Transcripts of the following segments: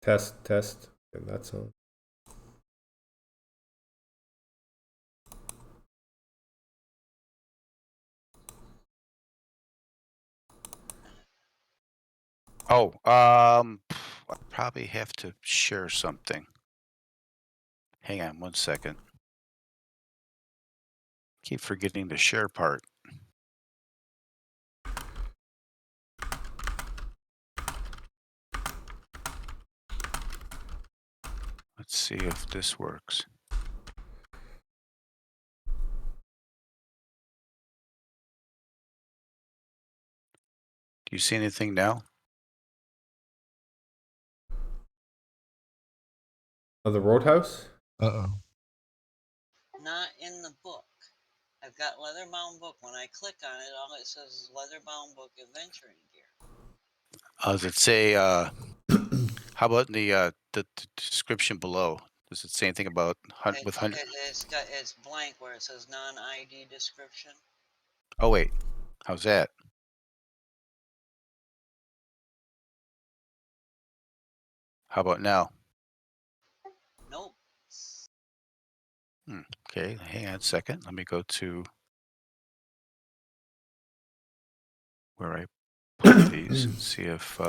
Test. And that's on. Oh, I probably have to share something. Hang on 1 second. Keep forgetting the share part. Let's see if this works. Do you see anything now? Oh, the Roadhouse? Uh-oh. Not in the book. I've got leather-bound book. When I click on it, all it says is leather-bound book adventuring gear. Does it say, how about in the description below? Does it say anything about hunt with hunt? It's blank where it says non-ID description. Oh, wait. How's that? How about now? Nope. Okay, hang on a second. Let me go to where I put these and see if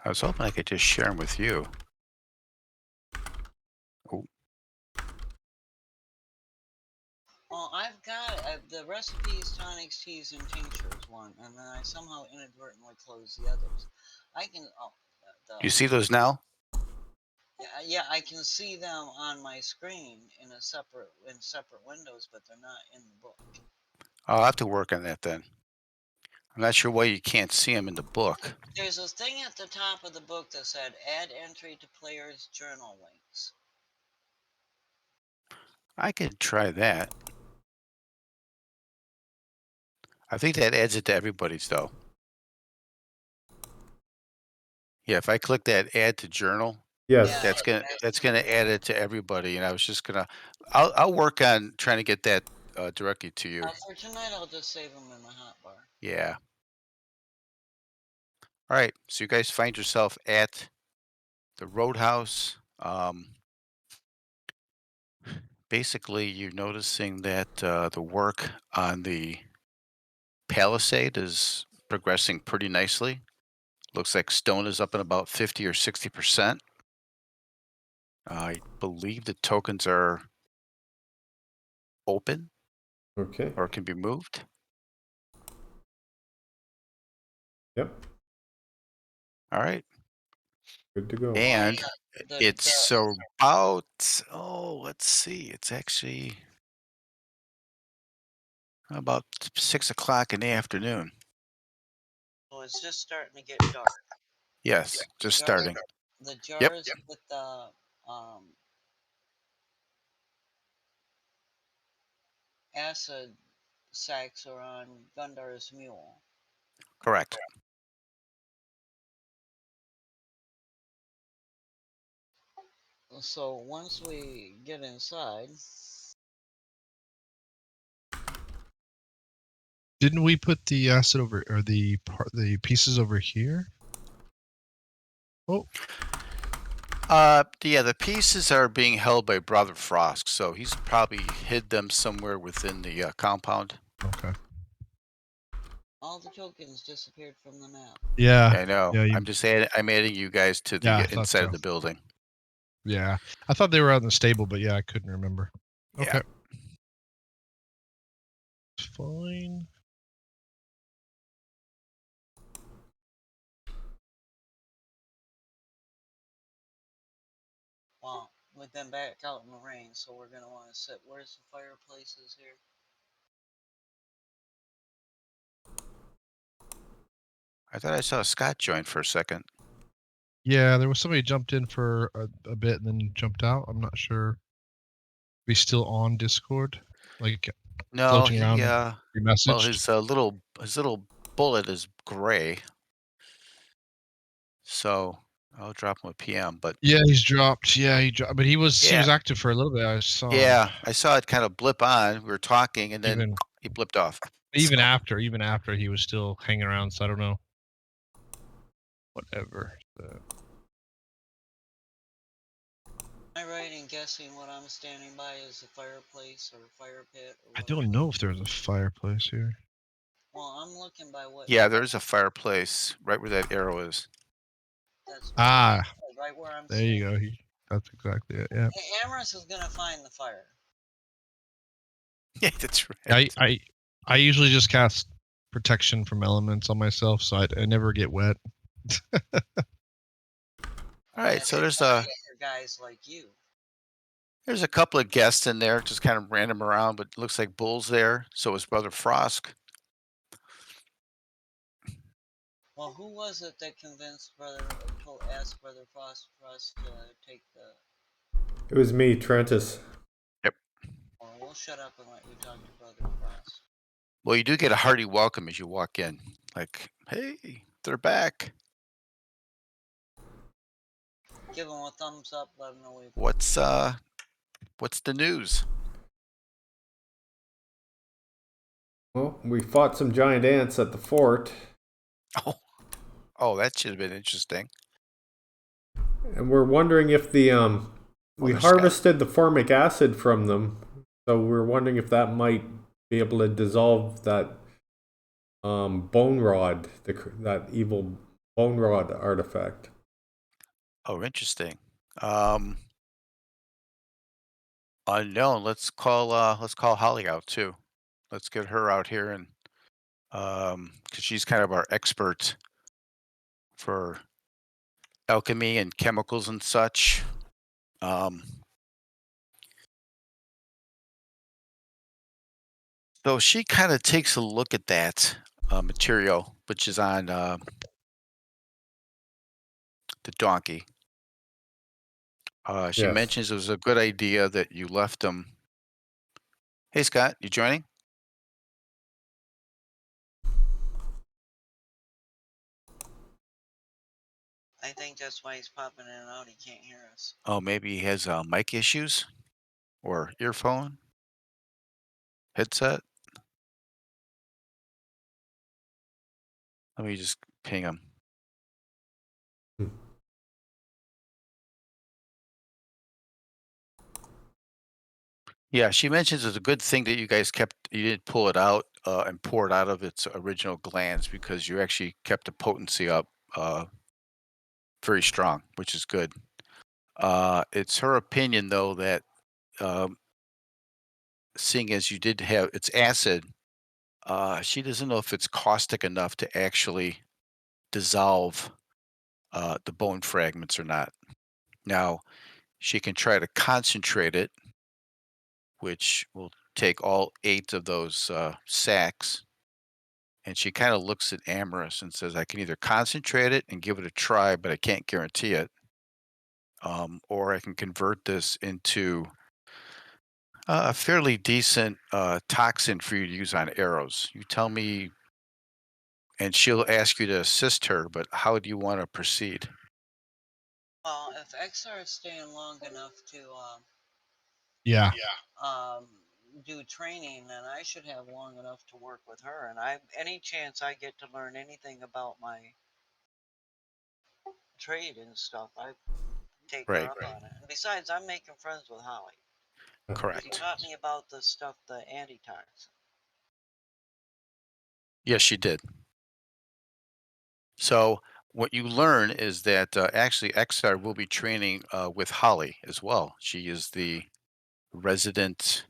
I was hoping I could just share them with you. Oh, Well, I've got the recipes, tonics, teas, and tinctures one, and then I somehow inadvertently closed the others. I can. you see those now? Yeah, I can see them on my screen in separate windows, but they're not in the book. I'll have to work on that then. I'm not sure why you can't see them in the book. There's a thing at the top of the book that said add entry to player's journal links. I could try that. I think that adds it to everybody's though. Yeah, if I click that add to journal, Yes. Yeah, that's gonna add it to everybody. And I was just gonna, I'll work on trying to get that directly to you. For tonight, I'll just save them in the hotbar. Yeah. All right. So you guys find yourself at the Roadhouse. Basically, you're noticing that the work on the Palisade is progressing pretty nicely. Looks like stone is up in about 50 or 60%. I believe the tokens are open Okay. or can be moved. Yep. All right. Good to go. And The- it's about, oh, let's see. It's actually about 6 o'clock in the afternoon. Well, it's just starting to get dark. Yes, just starting. The Yep. jars with the acid sacks are on Gundar's mule. Correct. So once we get inside, Didn't we put the acid over, or the pieces over here? Oh, Yeah, the pieces are being held by Brother Frost, so he's probably hid them somewhere within the compound. okay. all the tokens disappeared from the map. Yeah. I know. Yeah, I'm adding you guys to the Yeah, I thought inside of so. the building. Yeah. I thought they were out in the stable, but yeah, I couldn't remember. Okay. Yeah. Fine. Well, we've been back out in the rain, so we're gonna want to sit. Where's the fireplaces here? I thought I saw Scott join for a second. Yeah, there was somebody jumped in for a bit and then jumped out. I'm not sure. Be still on Discord, like No, floating around. well, Your message. his little bullet is gray. So I'll drop him a PM. But Yeah, he's dropped. Yeah, he dropped, but he was Yeah. active for a little bit. I saw him. yeah, I saw it kind of blip on. We were talking, and then Even he blipped off. even So- after he was still hanging around. So I don't know. Whatever. Am I right in guessing what I'm standing by is a fireplace or fire pit? Or I whatever? don't know if there's a fireplace here. Well, I'm looking by what. Yeah, there's a fireplace right where that arrow is. That's Ah, right where I'm. there you go. That's exactly it. Yeah. Hey, Amherst is gonna find the fire. Yeah, that's right. I usually just cast protection from elements on myself, so I never get wet. All right, so there's a guys like you. there's a couple of guests in there, just kind of random around, but it looks like Bull's there. So is Brother Frosk. Well, who was it that convinced asked Brother Frost for us to take the? It was me, Trentus. Well, we'll shut up and let you talk to Brother Frost. Well, you do get a hearty welcome as you walk in. Like, hey, they're back. Give him a thumbs up. Let him know we've. What's the news? Well, we fought some giant ants at the fort, Oh, that should have been interesting. and we're wondering if the we there's Scott. harvested the formic acid from them, so we're wondering if that might be able to dissolve that bone rod, that evil bone rod artifact. Oh, interesting. Unknown. Let's call Holly out too. Let's get her out here and because she's kind of our expert for alchemy and chemicals and such. So she kind of takes a look at that material, which is on the donkey. She Yes. mentions it was a good idea that you left them. Hey, Scott, you joining? I think that's why he's popping in and out. He can't hear us. Oh, maybe he has mic issues or earphone, headset. Let me just ping him. Yeah, she mentions it's a good thing that you guys you didn't pull it out and pour it out of its original glands because you actually kept the potency up very strong, which is good. It's her opinion, though, that seeing as you did have it's acid, she doesn't know if it's caustic enough to actually dissolve the bone fragments or not. Now, she can try to concentrate it, which will take all 8 of those sacks. And she kind of looks at Amorous and says, I can either concentrate it and give it a try, but I can't guarantee it. Or I can convert this into a fairly decent toxin for you to use on arrows. You tell me, and she'll ask you to assist her, but how do you want to proceed? Well, if XR is staying long enough to Yeah. do training, then I should have long enough to work with her. And any chance I get to learn anything about my trade and stuff, I take her up on it. And besides, I'm making friends with Holly. She Correct. taught me about the stuff, the antitoxin. Yes, she did. So what you learn is that actually XR will be training with Holly as well. She is the resident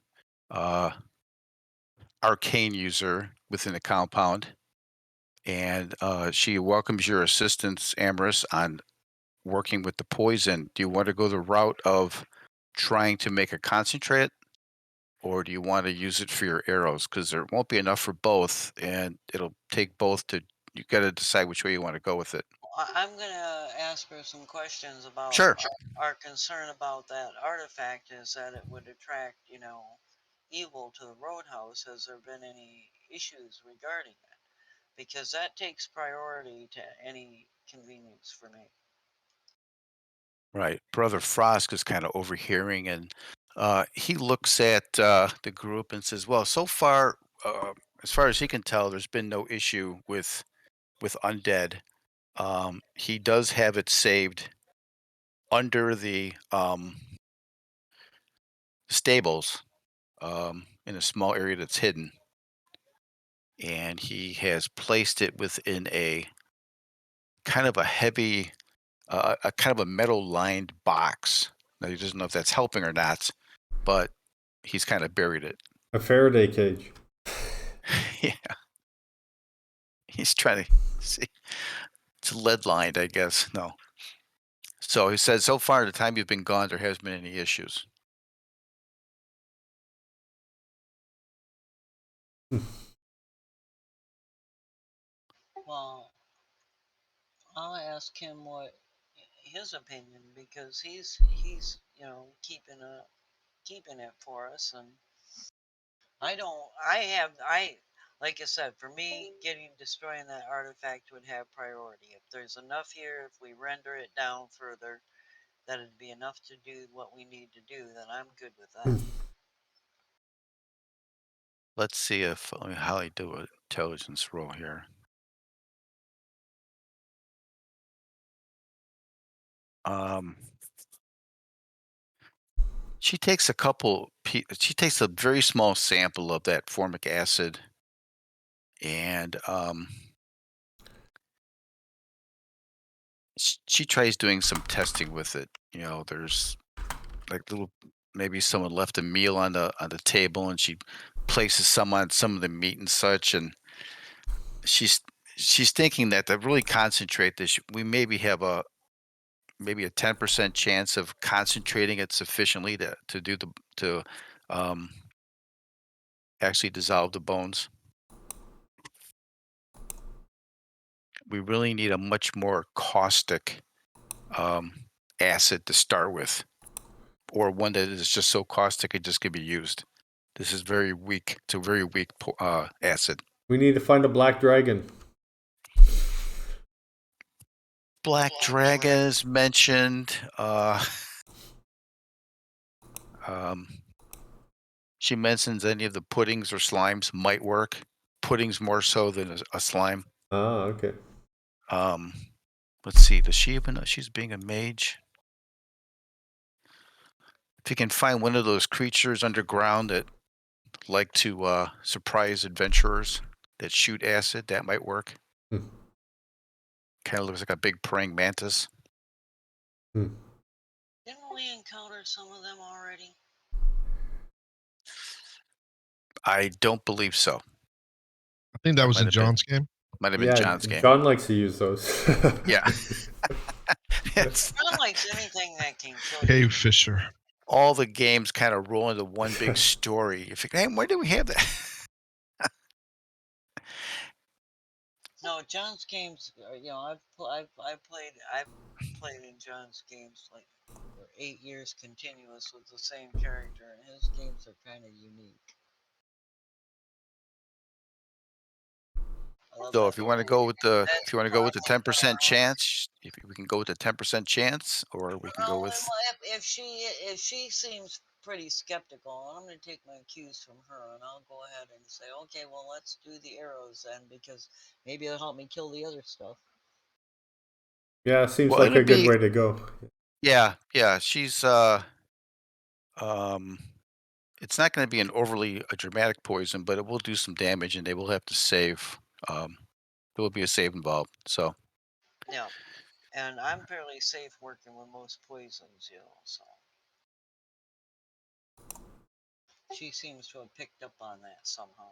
arcane user within the compound, and she welcomes your assistance, Amorous, on working with the poison. Do you want to go the route of trying to make a concentrate, or do you want to use it for your arrows? Because there won't be enough for both, and it'll take both to. You got to decide which way you want to go with it. I'm gonna ask her some questions about Sure. our concern about that artifact is that it would attract, evil to the roadhouse. Has there been any issues regarding that? Because that takes priority to any convenience for me. Right. Brother Frost is kind of overhearing, and he looks at the group and says, "Well, so far, as far as he can tell, there's been no issue with undead. He does have it saved under the stables in a small area that's hidden, and he has placed it within a kind of a heavy, a kind of a metal-lined box. Now he doesn't know if that's helping or not, but he's kind of buried it." A Faraday cage. Yeah, he's trying to see. It's lead lined, I guess. No. So he said, so far, the time you've been gone, there hasn't been any issues. Well, I'll ask him what his opinion, because he's keeping it for us, and I like I said, for me, destroying that artifact would have priority. If there's enough here, if we render it down further, that it'd be enough to do what we need to do, then I'm good with that. Let's see if how I do an intelligence roll here. She takes a couple. She takes a very small sample of that formic acid, and she tries doing some testing with it. You know, there's like little, maybe someone left a meal on the table, and she places some on some of the meat and such, and she's she's thinking that to really concentrate this, we maybe have maybe a 10% chance of concentrating it sufficiently to do to um, actually dissolve the bones. We really need a much more caustic acid to start with, or one that is just so caustic it just could be used. This is very weak. It's a very weak acid. We need to find a black dragon. Black dragon is mentioned. She mentions any of the puddings or slimes might work. Puddings more so than a slime. Ah, okay. Let's see. Does she even know she's being a mage? If you can find one of those creatures underground that like to surprise adventurers that shoot acid, that might work. Hmm. Kind of looks like a big praying mantis. Didn't we encounter some of them already? I don't believe so. I think that was might in have been. John's game. Might have been Yeah, John's game. John likes to use those. Yeah. It's John likes anything that can kill you. Cave Fisher. all the games kind of roll into one big story. You think, hey, where do we have that? No, John's games. I've played in John's games like for 8 years continuous with the same character, and his games are kind of unique. So if you want to go with the 10% chance, if we can go with the 10% chance, or we can go Well, with if she seems pretty skeptical, and I'm going to take my cues from her, and I'll go ahead and say, okay, well, let's do the arrows then, because maybe it'll help me kill the other stuff. Yeah, seems Well, like it'll a good be- way to go. yeah, she's it's not going to be an overly dramatic poison, but it will do some damage, and they will have to save. There will be a save involved. So Yeah, and I'm fairly safe working with most poisons, so she seems to have picked up on that somehow.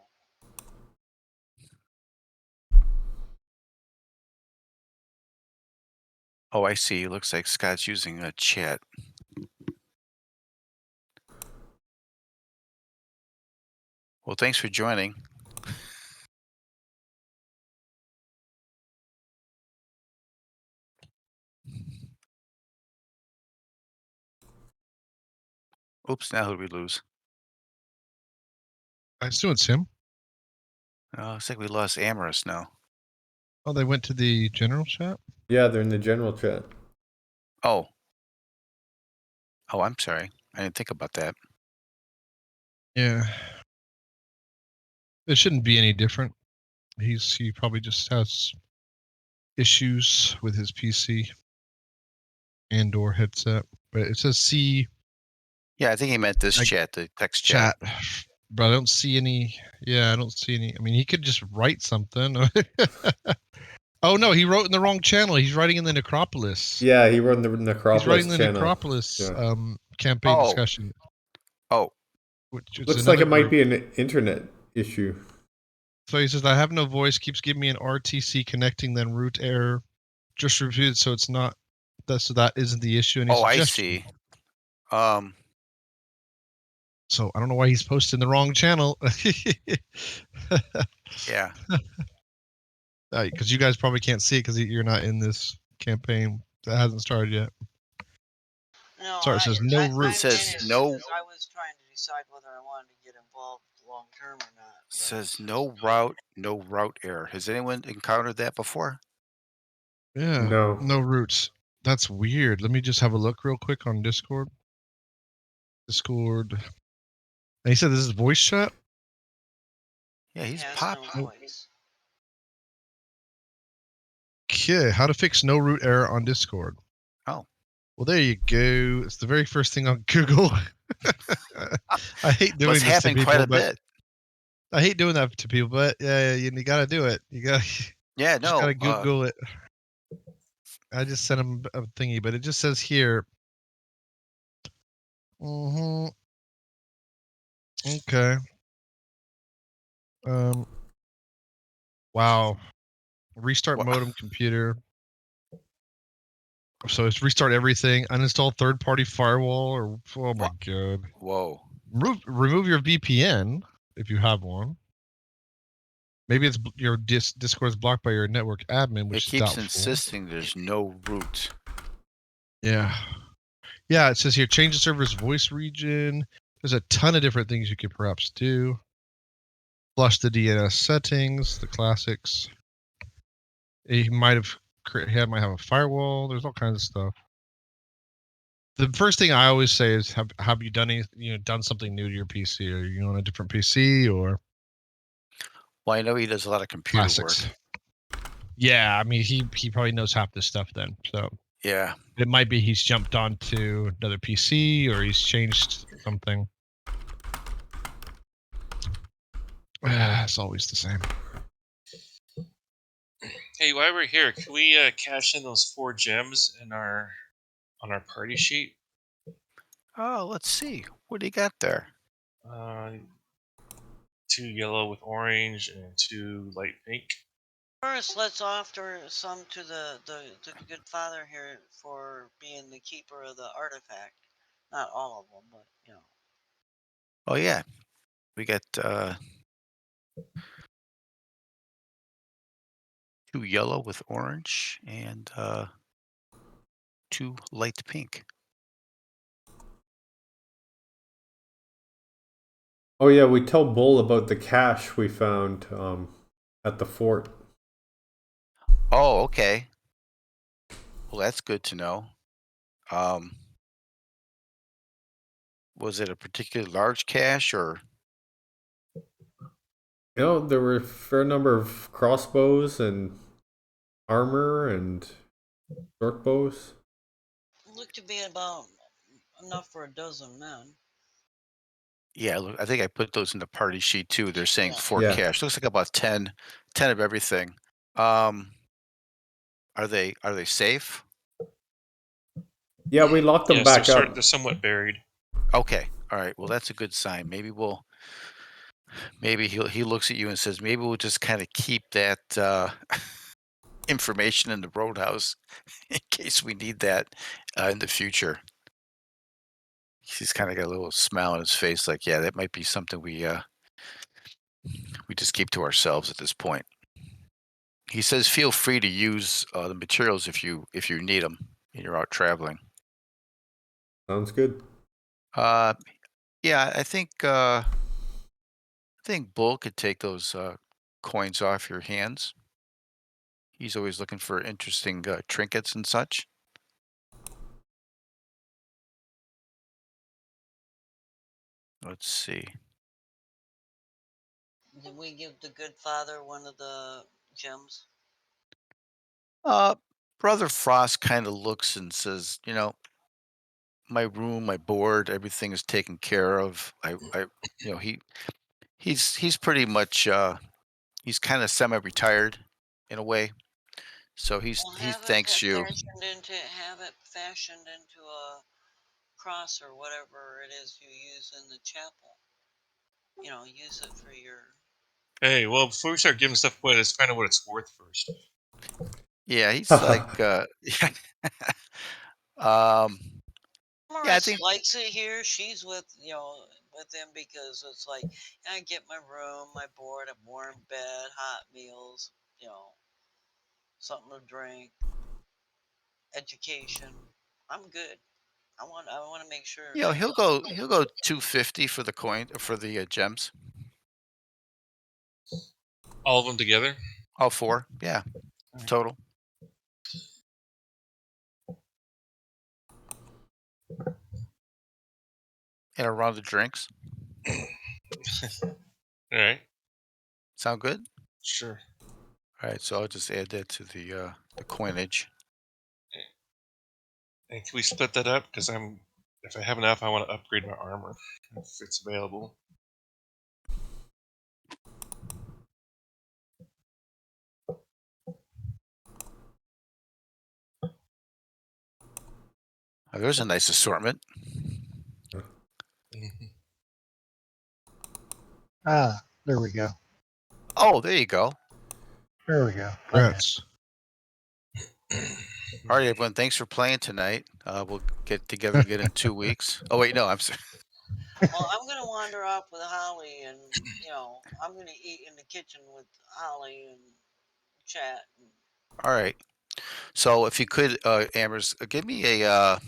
oh, I see. It looks like Scott's using a chat. Well, thanks for joining. Oops, now who did we lose? I assume it's him. Looks like we lost Amorous now. Oh, they went to the general chat. Yeah, they're in the general chat. Oh. Oh, I'm sorry. I didn't think about that. Yeah. It shouldn't be any different. He probably just has issues with his PC and or headset. But it says C Yeah, I think he meant this I- chat, the text chat. But I don't see any. Yeah, I don't see any. I mean, he could just write something. Oh no, he wrote in the wrong channel. He's writing in the Necropolis. Yeah, he run the He's Necropolis writing the channel. Necropolis Yeah. campaign Oh. discussion. Oh. Which is Looks like another it might group. be an internet issue. So he says, I have no voice, keeps giving me an RTC connecting, then root error. Just reviewed, so it's not so that isn't the issue. Any Oh, I suggestion? see. So I don't know why he's posting the wrong channel. Yeah. Because you guys probably can't see it because you're not in this campaign. That hasn't started yet. No, Sorry, it says no root. It says no. Because I was trying to decide whether I wanted to get involved long term or not. It says no route error. Has anyone encountered that before? Yeah. No. No roots. That's weird. Let me just have a look real quick on Discord. And he said this is voice chat? Yeah, he's has pop. no voice. Okay, how to fix no root error on Discord. Oh. Well, there you go. It's the very first thing on Google. I hate doing What's this to happening people, quite a but bit. I hate doing that to people. But yeah, you got to do it. You got Yeah, just got no. to Google it. I just sent him a thingy, but it just says here. Okay. Wow. Restart Wha- modem computer. So it's restart everything. Uninstall third-party firewall. Or oh my god. Whoa. Remove your VPN if you have one. Maybe it's your Discord is blocked by your network admin, It which is keeps doubtful. insisting there's no root. Yeah. Yeah, it says here change the server's voice region. There's a ton of different things you could perhaps do. Flush the DNS settings, the classics. He might have a firewall. There's all kinds of stuff. The first thing I always say is have you done done something new to your PC? Are you on a different PC or Well, I know he does a lot of computer classics? work. Yeah, I mean he probably knows half this stuff then. So Yeah. it might be he's jumped onto another PC or he's changed something. It's always the same. Hey, while we're here, can we cash in those 4 gems on our party sheet? Oh, let's see. What do you got there? 2 yellow with orange and 2 light pink. First, let's offer some to the good father here for being the keeper of the artifact. Not all of them, but you know. Oh yeah. We got 2 yellow with orange and 2 light pink. Oh yeah, we tell Bull about the cache we found at the fort. Oh, okay. Well, that's good to know. Was it a particularly large cache or? You know, there were a fair number of crossbows and armor and short bows. Looked to be about enough for a dozen men. Yeah, look, I think I put those in the party sheet too. They're saying 4 Yeah. cache. Looks like about 10 of everything. Are they safe? Yeah, we locked them Yes, back up. they're somewhat buried. Okay. All right. Well, that's a good sign. Maybe he looks at you and says, maybe we'll just kind of keep that information in the roadhouse in case we need that in the future. He's kind of got a little smile on his face, like, yeah, that might be something we just keep to ourselves at this point. He says, feel free to use the materials if you need them and you're out traveling. Sounds good. Yeah, I think Bull could take those coins off your hands. He's always looking for interesting trinkets and such. Let's see. Did we give the good father one of the gems? Brother Frost kind of looks and says, my room, my board, everything is taken care of. He's pretty much he's kind of semi-retired in a way. So he thanks you. Have it fashioned into a cross or whatever it is you use in the chapel. Use it for your. Hey, well, before we start giving stuff away, let's find out what it's worth first. Yeah, he's like um yeah, I think likes it here. She's with him because it's like I get my room, my board, a warm bed, hot meals, something to drink, education. I'm good. I want to make sure. he'll go 250 for the coin for the gems. All of them together? All 4. Yeah. All right. Total. And a round of drinks. All right. Sound good? Sure. All right, so I'll just add that to the coinage. And can we split that up? Because if I have enough, I want to upgrade my armor if it's available. Oh, there's a nice assortment. There we go. Oh, there you go. There we go. Congrats. All right, everyone. Thanks for playing tonight. We'll get together again in 2 weeks. Oh wait, no, I'm sorry. Well, I'm gonna wander off with Holly, and I'm gonna eat in the kitchen with Holly and chat. All right. So if you could, Amers, give me a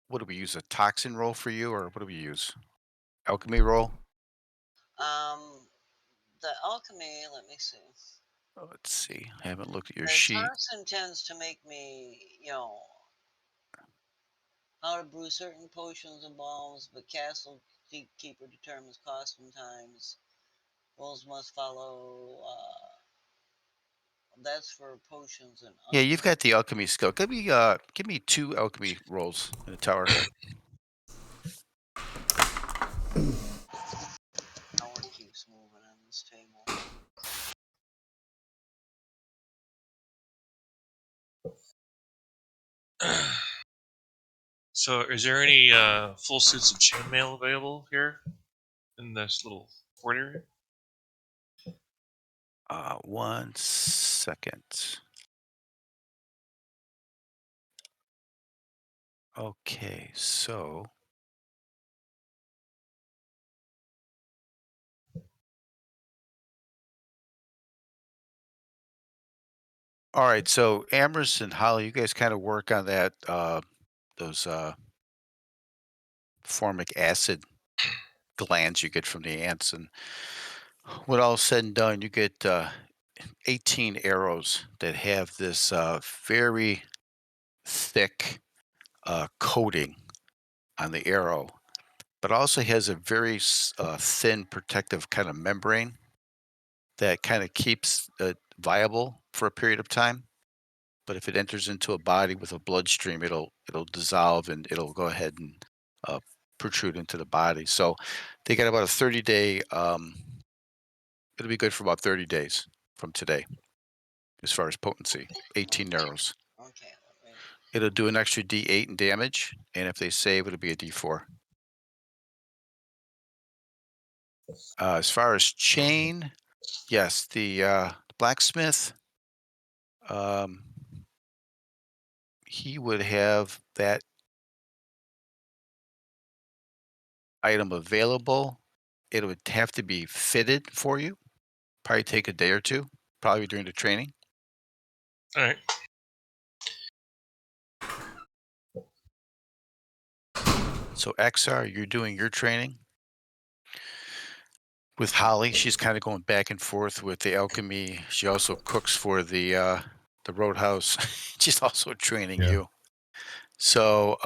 what do we use? A toxin roll for you, or what do we use? Alchemy roll. The alchemy. Let me see. Let's see. I haven't looked at your The sheet. toxin tends to make me, how to brew certain potions and balms, but Castle Keeper determines cost and times. Rules must follow. That's for potions and. Yeah, you've got the alchemy skill. Give me 2 alchemy rolls in the tower. Tower keeps moving on this table. So, is there any full suits of chainmail available here in this little port area? 1 second. Okay, so all right, so Amherst and Holly, you guys kind of work on that those formic acid glands you get from the ants, and when all said and done, you get 18 arrows that have this very thick coating on the arrow, but also has a very thin protective kind of membrane that kind of keeps it viable for a period of time. But if it enters into a body with a bloodstream, it'll dissolve and it'll go ahead and protrude into the body. So they got about a 30-day. It'll be good for about 30 days from today, as far as potency. 18 arrows. Okay. It'll do an extra D8 in damage, and if they save, it'll be a D4. As far as chain, yes, the blacksmith. He would have that item available. It would have to be fitted for you. Probably take a day or 2, probably during the training. All right. So XR, you're doing your training with Holly. She's kind of going back and forth with the alchemy. She also cooks for the the Roadhouse. Just also training Yeah. you. So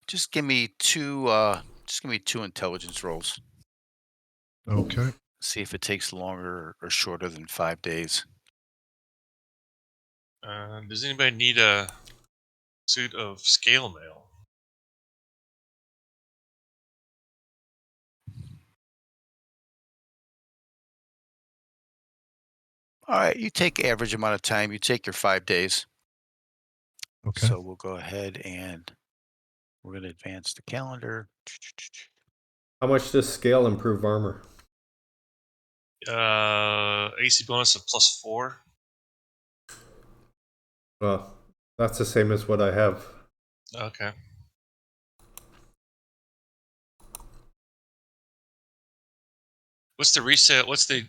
just give me two intelligence rolls. Okay. See if it takes longer or shorter than 5 days. Does anybody need a suit of scale mail? All right, you take average amount of time. You take your 5 days. Okay. So we'll go ahead and we're going to advance the calendar. How much does scale improve armor? AC bonus of +4. Well, that's the same as what I have. Okay. What's the resale? What's the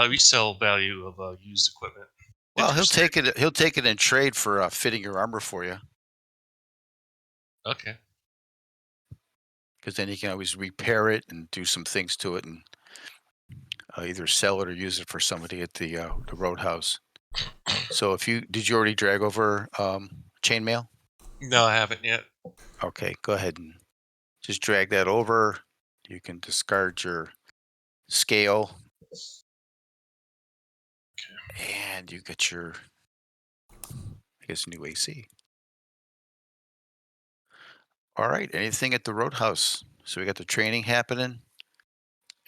resale value of used equipment? Well, he'll Interesting. take it. He'll take it in trade for fitting your armor for you, Okay. because then you can always repair it and do some things to it, and either sell it or use it for somebody at the Roadhouse. So did you already drag over chainmail? No, I haven't yet. Okay, go ahead and just drag that over. You can discard your scale, and you get your, I guess, new AC. All right, anything at the Roadhouse? So we got the training happening.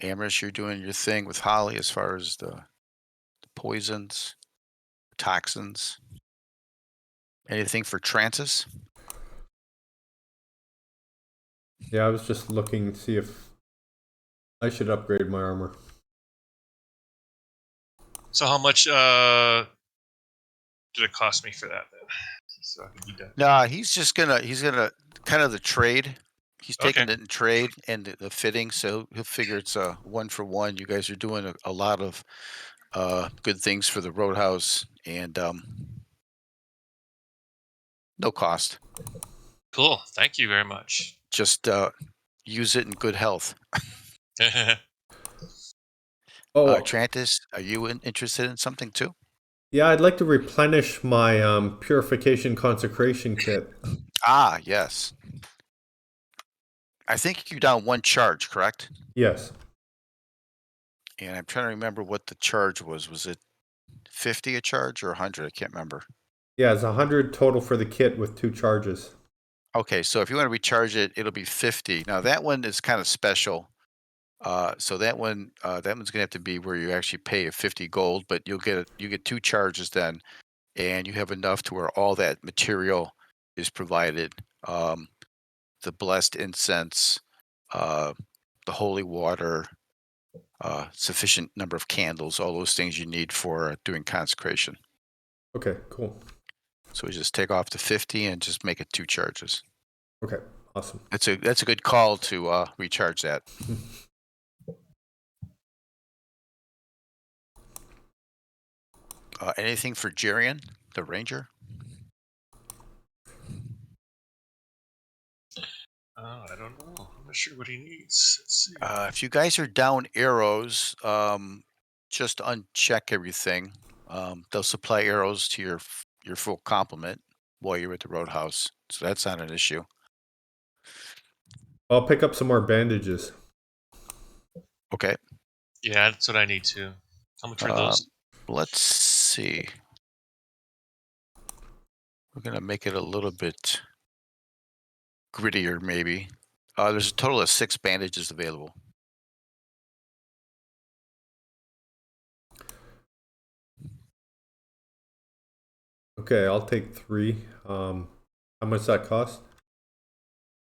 Amherst, you're doing your thing with Holly as far as the poisons, toxins. Anything for Transis? Yeah, I was just looking to see if I should upgrade my armor. So how much did it cost me for that then? So I can be done. Nah, he's gonna kind of the trade. He's taking Okay. it in trade and the fitting, so he'll figure it's a 1-for-1. You guys are doing a lot of good things for the Roadhouse, and no cost. Cool. Thank you very much. Just use it in good health. Oh, Trantis, are you interested in something too? yeah, I'd like to replenish my purification consecration kit. Ah, yes. I think you're down one charge, correct? Yes. And I'm trying to remember what the charge was. Was it 50 a charge or 100? I can't remember. Yeah, it's 100 total for the kit with 2 charges. Okay, so if you want to recharge it, it'll be 50. Now that one is kind of special. So that one's gonna have to be where you actually pay a 50 gold, but you get 2 charges then, and you have enough to where all that material is provided. The blessed incense, uh, the holy water, sufficient number of candles, all those things you need for doing consecration. Okay, cool. So we just take off the 50 and just make it 2 charges. Okay, awesome. That's a good call to recharge that. Anything for Jerian, the ranger? I don't know. I'm not sure what he needs. Let's see. If you guys are down arrows, just uncheck everything. They'll supply arrows to your full complement while you're at the Roadhouse, so that's not an issue. I'll pick up some more bandages. Okay. Yeah, that's what I need too. How much are those? Let's see. We're gonna make it a little bit grittier, maybe. There's a total of 6 bandages available. Okay, I'll take 3. How much does that cost?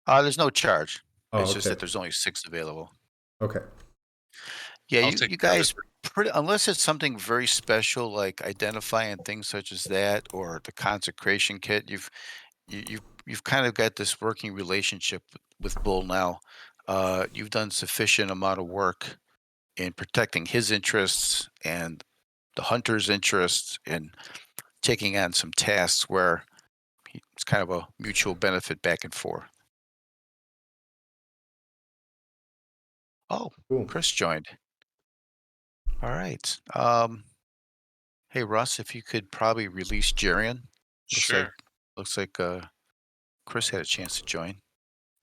There's no charge. Oh, It's just okay. that there's only 6 available. Okay. Yeah, I'll you take you the other guys unless it's something very special like identifying things such as that or the consecration kit, you've kind of got this working relationship with Bull now. You've done sufficient amount of work in protecting his interests and the hunter's interests and taking on some tasks where it's kind of a mutual benefit back and forth. Oh, Cool. Chris joined. All right. Hey Russ, if you could probably release Jarian. Sure. Looks like Chris had a chance to join.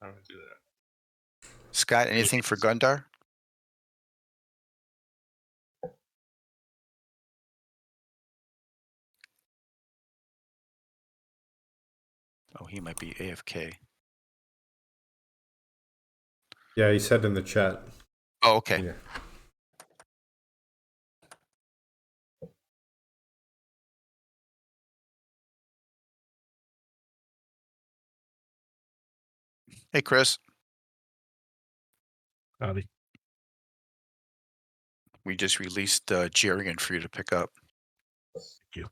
I'm gonna do that. Scott, anything for Gundar? Oh, he might be AFK. Yeah, he said in the chat. Oh, okay. Yeah. Hey Chris, Howdy. we just released Jarian for you to pick up. Thank you.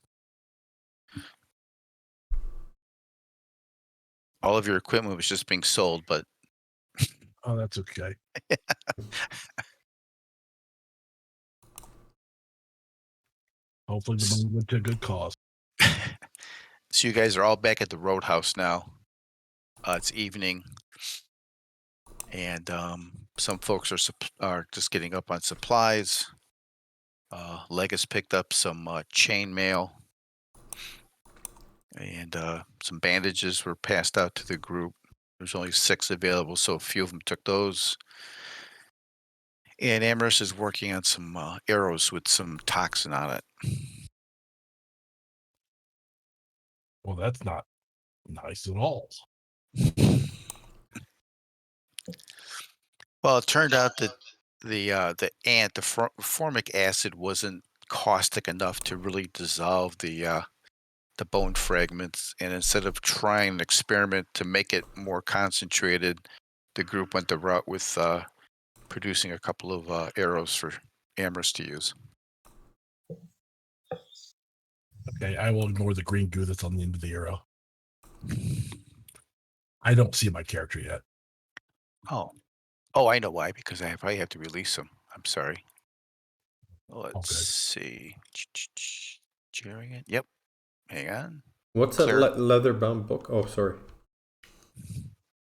All of your equipment was just being sold, but Oh, that's okay. Hopefully the money went to a good cause. so you guys are all back at the Roadhouse now. It's evening, and some folks are just getting up on supplies. Legus picked up some chain mail, and some bandages were passed out to the group. There's only 6 available, so a few of them took those. And Amherst is working on some arrows with some toxin on it. Well, that's not nice at all. Well, it turned out that the formic acid wasn't caustic enough to really dissolve the bone fragments, and instead of trying an experiment to make it more concentrated, the group went the route with producing a couple of arrows for Amherst to use. Okay, I will ignore the green goo that's on the end of the arrow. I don't see my character yet. Oh, I know why, because I probably have to release them. I'm sorry. Let's Okay. see. Jarian. Yep. Hang on. What's that Cleric. leather-bound book? Oh, sorry.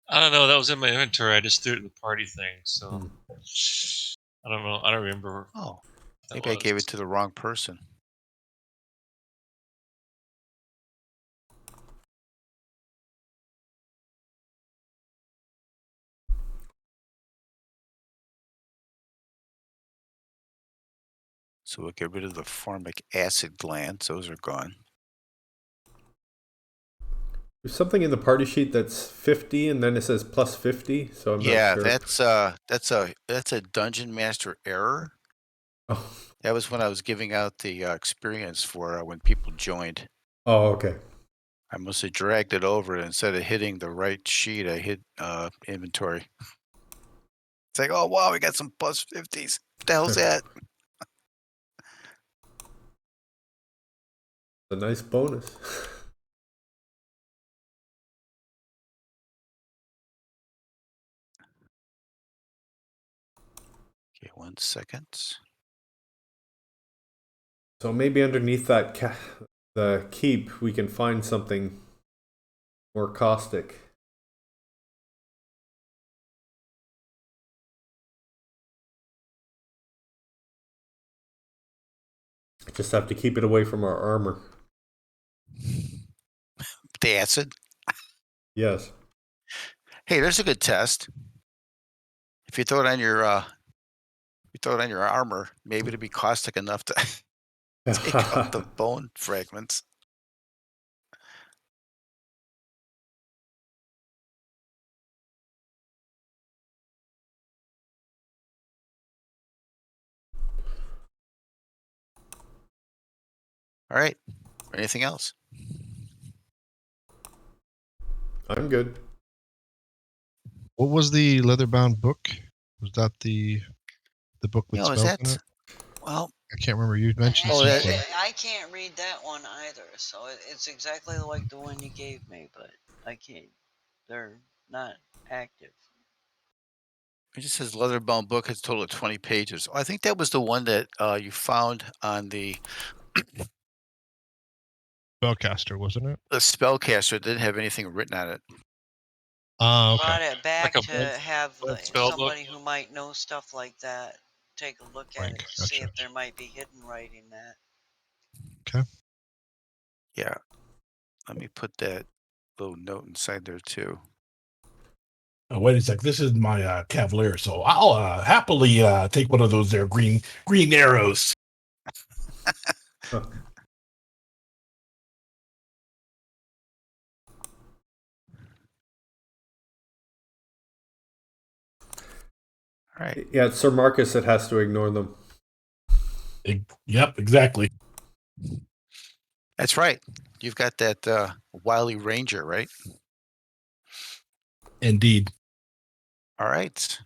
I don't know. That was in my inventory. I just threw it in the party thing. So Hmm. I don't know. I don't remember. Oh, That maybe I gave was. it to the wrong person. So we'll get rid of the formic acid glands. Those are gone. There's something in the party sheet that's 50, and then it says plus 50. So I'm Yeah, not sure. that's a dungeon master error. Oh. That was when I was giving out the experience for when people joined. Oh, okay. I must have dragged it over, and instead of hitting the right sheet, I hit inventory. It's like, oh wow, we got some plus 50s. What the hell's that? A nice bonus. Okay, 1 second. So maybe underneath that the keep, we can find something more caustic. Just have to keep it away from our armor. The acid. Yes. Hey, there's a good test. If you throw it on your armor, maybe it'll be caustic enough to take out the bone fragments. All right. Anything else? I'm good. What was the leather-bound book? Was that the book with Is spells that? in it? Well, I can't remember. You mentioned Oh, something. I can't read that one either, so it's exactly like the one you gave me, but I can't. They're not active. it just says leather-bound book has a total of 20 pages. Oh, I think that was the one that you found on the Spellcaster, wasn't it? spellcaster. It didn't have anything written on it. Ah, Brought okay. it back Like a to blood- have blood spell book? somebody who might know stuff like that take a look at Frank, it to see gotcha. if there might be hidden writing that. Okay. Yeah. Let me put that little note inside there too. Oh, wait a sec. This is my Cavalier, so I'll happily take one of those there green arrows. All right. Yeah, it's Sir Marcus that has to ignore them. Yep, exactly. That's right. You've got that wily ranger, right? Indeed. All right.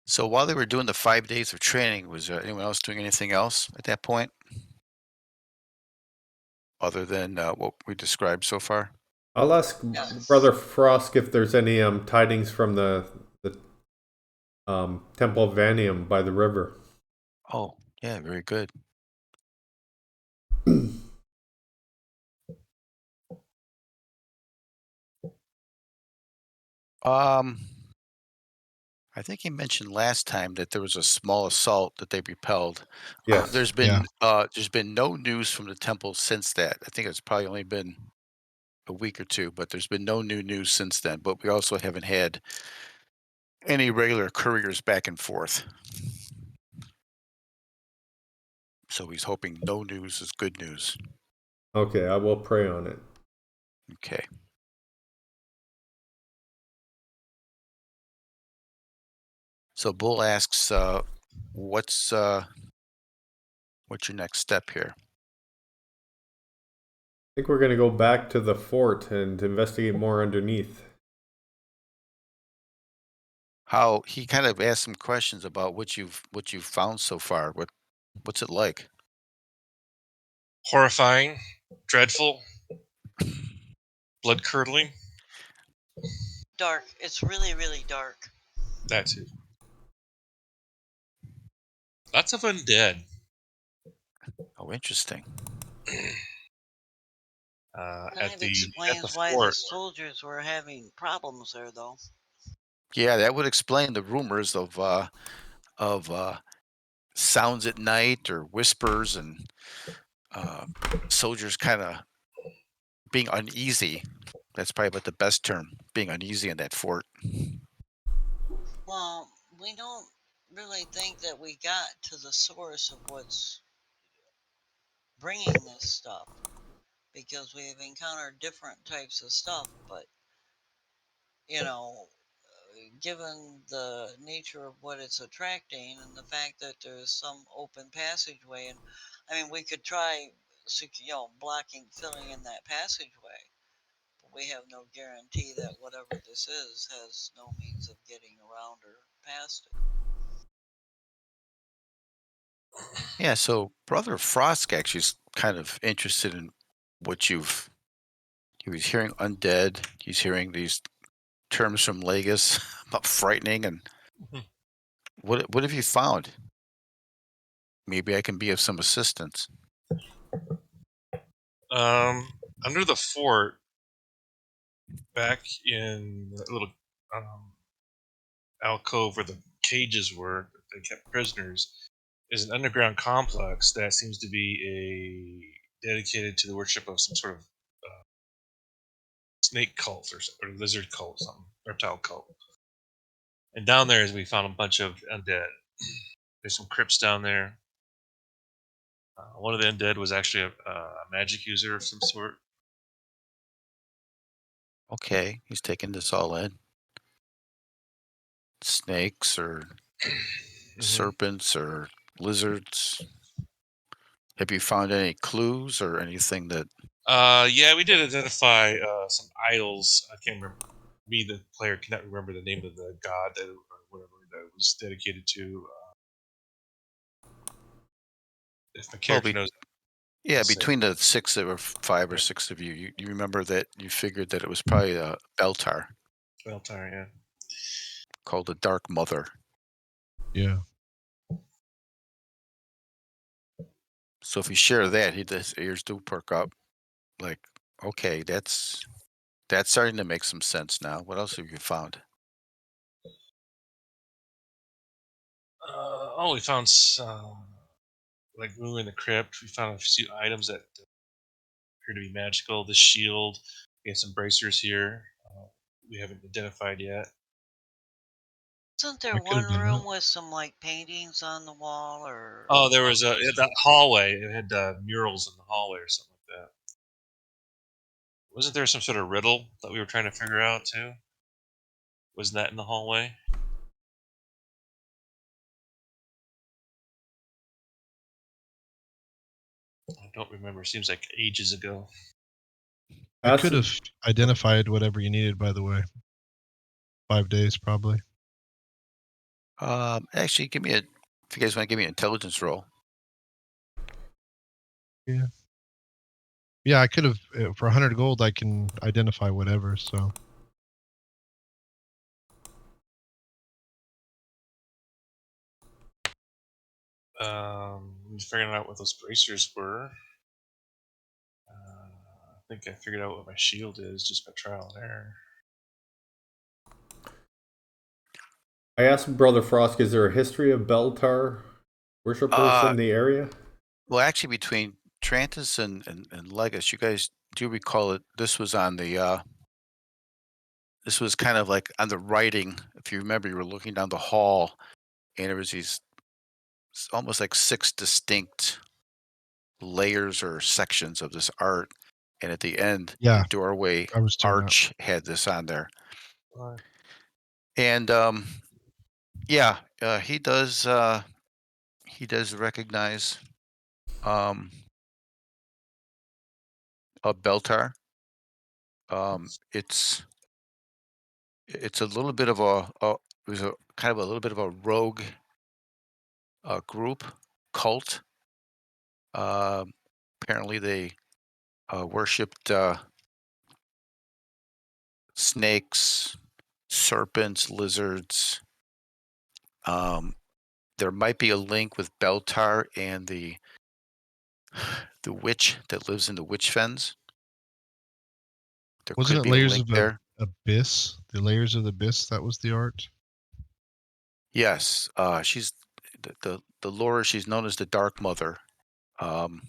So while they were doing the 5 days of training, was anyone else doing anything else at that point? Other than what we described so far? I'll ask Yes. Brother Frost if there's any tidings from the Temple of Vanium by the river. Oh, yeah, very good. I think he mentioned last time that there was a small assault that they repelled. Yes. There's been no news from the temple since that. I think it's probably only been a week or two, but there's been no new news since then. But we also haven't had any regular couriers back and forth. So he's hoping no news is good news. Okay, I will pray on it. Okay. So Bull asks, what's your next step here? I think we're going to go back to the fort and investigate more underneath. How he kind of asked some questions about what you've found so far. What's it like? Horrifying, dreadful, blood curdling. Dark. It's really, really dark. That too. Lots of undead. Oh, interesting. At Kind of the explains why the fort. soldiers were having problems there, though. Yeah, that would explain the rumors of sounds at night or whispers and soldiers kind of being uneasy. That's probably about the best term, being uneasy in that fort. Well, we don't really think that we got to the source of what's bringing this stuff because we've encountered different types of stuff, but you know, given the nature of what it's attracting and the fact that there's some open passageway, and I mean, we could try, blocking, filling in that passageway, but we have no guarantee that whatever this is has no means of getting around or past it. Yeah, so Brother Frost actually is kind of interested in what he was hearing undead. He's hearing these terms from Legis about frightening and what have you found? Maybe I can be of some assistance. Under the fort, back in the little alcove where the cages were that they kept prisoners, is an underground complex that seems to be dedicated to the worship of some sort of snake cult or lizard cult, something reptile cult. And down there, we found a bunch of undead. There's some crypts down there. One of the undead was actually a magic user of some sort. Okay, he's taking this all in. Snakes or serpents or lizards. Have you found any clues or anything that? Yeah, we did identify some idols. I can't remember. Me, the player, cannot remember the name of the god or whatever that it was dedicated to. If my character knows. Yeah, Let's see. between the six or five or six of you, you remember that you figured that it was probably a Beltar Beltar, yeah. called the Dark Mother. Yeah. So if you share that, his ears do perk up. Like, okay, that's That's starting to make some sense now. What else have you found? We found some, like moving the crypt. We found a few items that appear to be magical. The shield. We have some bracers here. We haven't identified yet. Isn't there That could one have been room it. with some like paintings on the wall or? Oh, there was that hallway. It had murals in the hallway or something like that. Wasn't there some sort of riddle that we were trying to figure out too? Wasn't that in the hallway? I don't remember. Seems like ages ago. I could Acid, have identified whatever you needed, by the way. 5 days, probably. Actually, if you guys want to give me an intelligence roll. Yeah, I could have, for 100 gold, I can identify whatever, so. I'm figuring out what those bracers were. I think I figured out what my shield is just by trial and error. I asked Brother Frost, is there a history of Beltar worshippers in the area? Well, actually, between Trantis and Legus, you guys do recall it. This was on the. This was kind of like on the writing. If you remember, you were looking down the hall, and there was these almost like 6 distinct layers or sections of this art, and at the end, Yeah, the doorway I was doing that. arch had this on there. Right. And yeah, he does recognize a Beltar. It's a little bit of it was a kind of a little bit of a rogue group cult. Apparently they worshipped snakes, serpents, lizards. There might be a link with Beltar and the witch that lives in the witch fens. There Wasn't could it be a Layers link of there. Abyss? The Layers of the Abyss, that was the art? Yes, she's the lore. She's known as the Dark Mother. Um,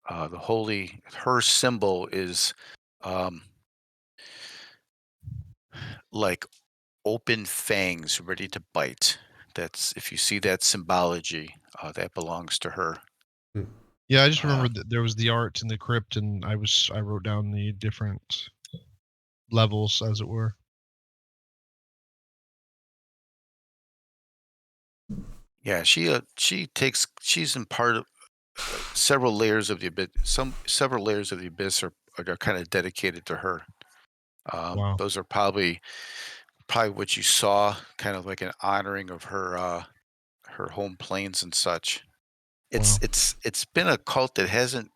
her symbol is like open fangs ready to bite. That's if you see that symbology, that belongs to her. Yeah, I just remember that there was the art in the crypt, and I wrote down the different levels, as it were. Yeah, she's in part of several layers of the abyss. Several layers of the abyss are kind of dedicated to her. Wow. Those are probably what you saw, kind of like an honoring of her her home plains and such. Wow. It's been a cult that hasn't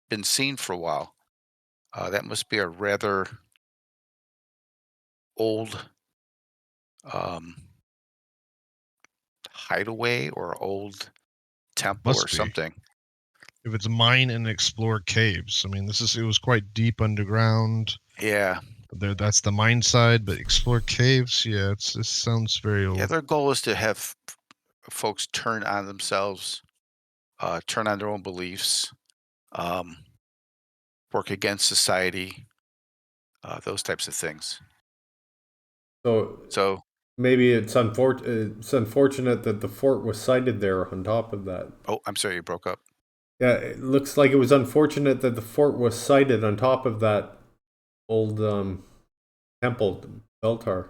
been seen for a while. That must be a rather old hideaway or old temple or Must be. something. If it's mine and explore caves, I mean, it was quite deep underground. Yeah. That's the mine side, but explore caves, yeah, this sounds very old. Yeah, their goal is to have folks turn on themselves, turn on their own beliefs, work against society, those types of things. So maybe it's unfortunate that the fort was sited there on top of that. Oh, I'm sorry, you broke up. Yeah, it looks like it was unfortunate that the fort was sited on top of that old temple, Beltar.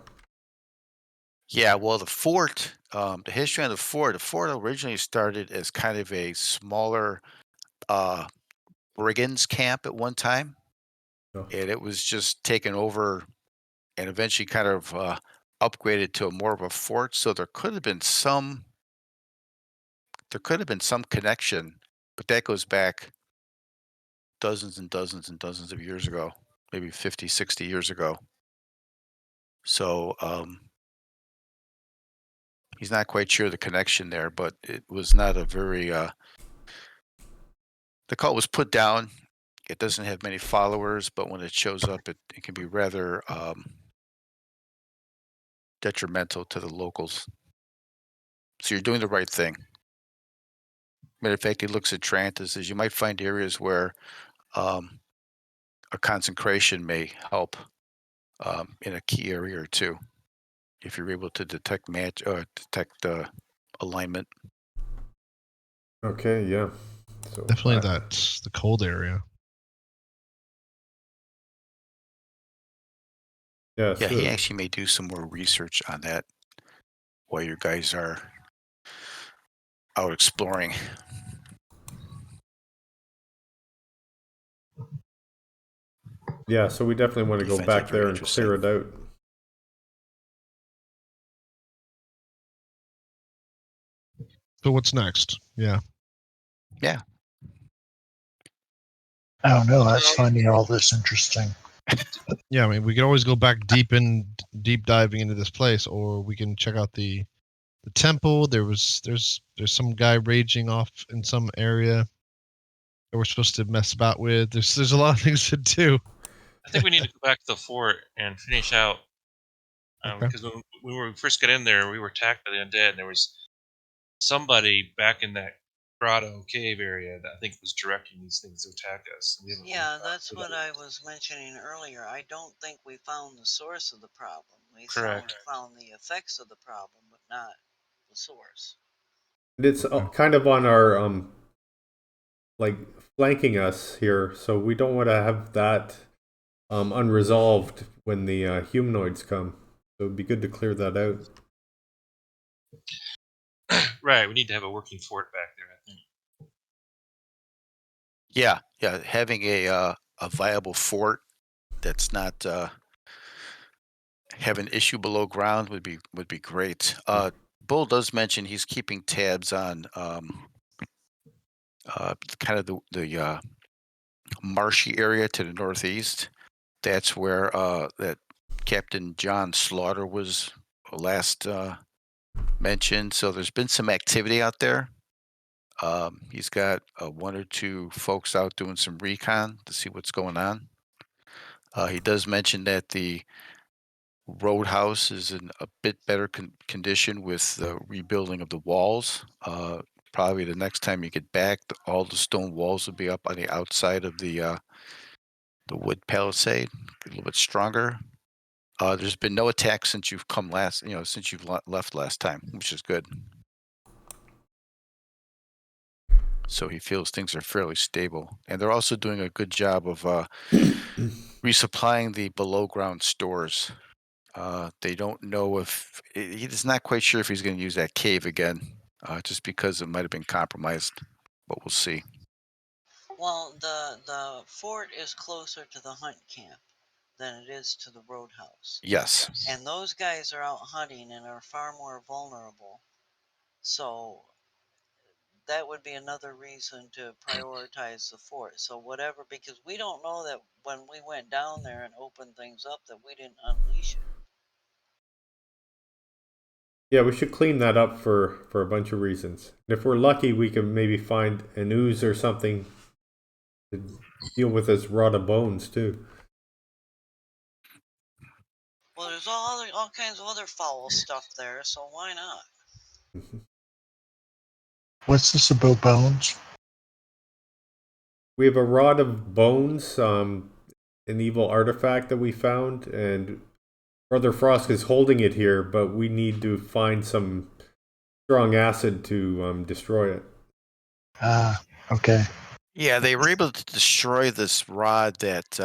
Yeah, well, the fort, the history of the fort originally started as kind of a smaller brigands camp at one time, Oh. and it was just taken over and eventually kind of upgraded to more of a fort. So there could have been some connection, but that goes back dozens and dozens and dozens of years ago, maybe 50, 60 years ago. So he's not quite sure the connection there, but it was not a very the cult was put down It doesn't have many followers, but when it shows up, it can be rather detrimental to the locals. So you're doing the right thing. Matter of fact, he looks at Trant and says you might find areas where um, a concentration may help in a key area or two if you're able to detect detect alignment. Okay, yeah. So Definitely that's the cold area. Yeah, Yeah, so he actually may do some more research on that while you guys are out exploring. yeah, so we definitely want to He go finds back that very there and clear it out. So what's next? Yeah. Yeah. I don't know. That's finding all this interesting. Yeah, I mean, we can always go back deep diving into this place, or we can check out the temple. There's some guy raging off in some area that we're supposed to mess about with. There's a lot of things to do. I think we need to go back to the fort and finish out. Okay. Because when we first got in there, we were attacked by the undead, and there was somebody back in that grotto cave area that I think was directing these things to attack us. We haven't Yeah, really that's found what it. I was mentioning earlier. I don't think we found the source of the problem. We Correct. found the effects of the problem, but not the source. It's kind of on our like flanking us here, so we don't want to have that unresolved when the humanoids come. So it'd be good to clear that out. Right, we need to have a working fort back there, I think. Yeah, having a viable fort that's not have an issue below ground would be great. Bull does mention he's keeping tabs on kind of the marshy area to the northeast. That's where that Captain John Slaughter was last mentioned. So there's been some activity out there. He's got one or two folks out doing some recon to see what's going on. He does mention that the roadhouse is in a bit better condition with the rebuilding of the walls. Probably the next time you get back, all the stone walls will be up on the outside of the wood palisade, a little bit stronger. There's been no attacks since you've come last, since you've left last time, which is good. So he feels things are fairly stable, and they're also doing a good job of resupplying the below ground stores. They don't know if he's not quite sure if he's going to use that cave again, just because it might have been compromised. But we'll see. Well, the fort is closer to the hunt camp than it is to the roadhouse. Yes. And those guys are out hunting and are far more vulnerable. So that would be another reason to prioritize the fort. So whatever, because we don't know that when we went down there and opened things up that we didn't unleash it. Yeah, we should clean that up for a bunch of reasons. And if we're lucky, we can maybe find an ooze or something to deal with this rot of bones too. Well, there's all kinds of other foul stuff there, so why not? What's this about bones? We have a rod of bones, an evil artifact that we found, and Brother Frost is holding it here, but we need to find some strong acid to destroy it. Ah, okay. Yeah, they were able to destroy this rod that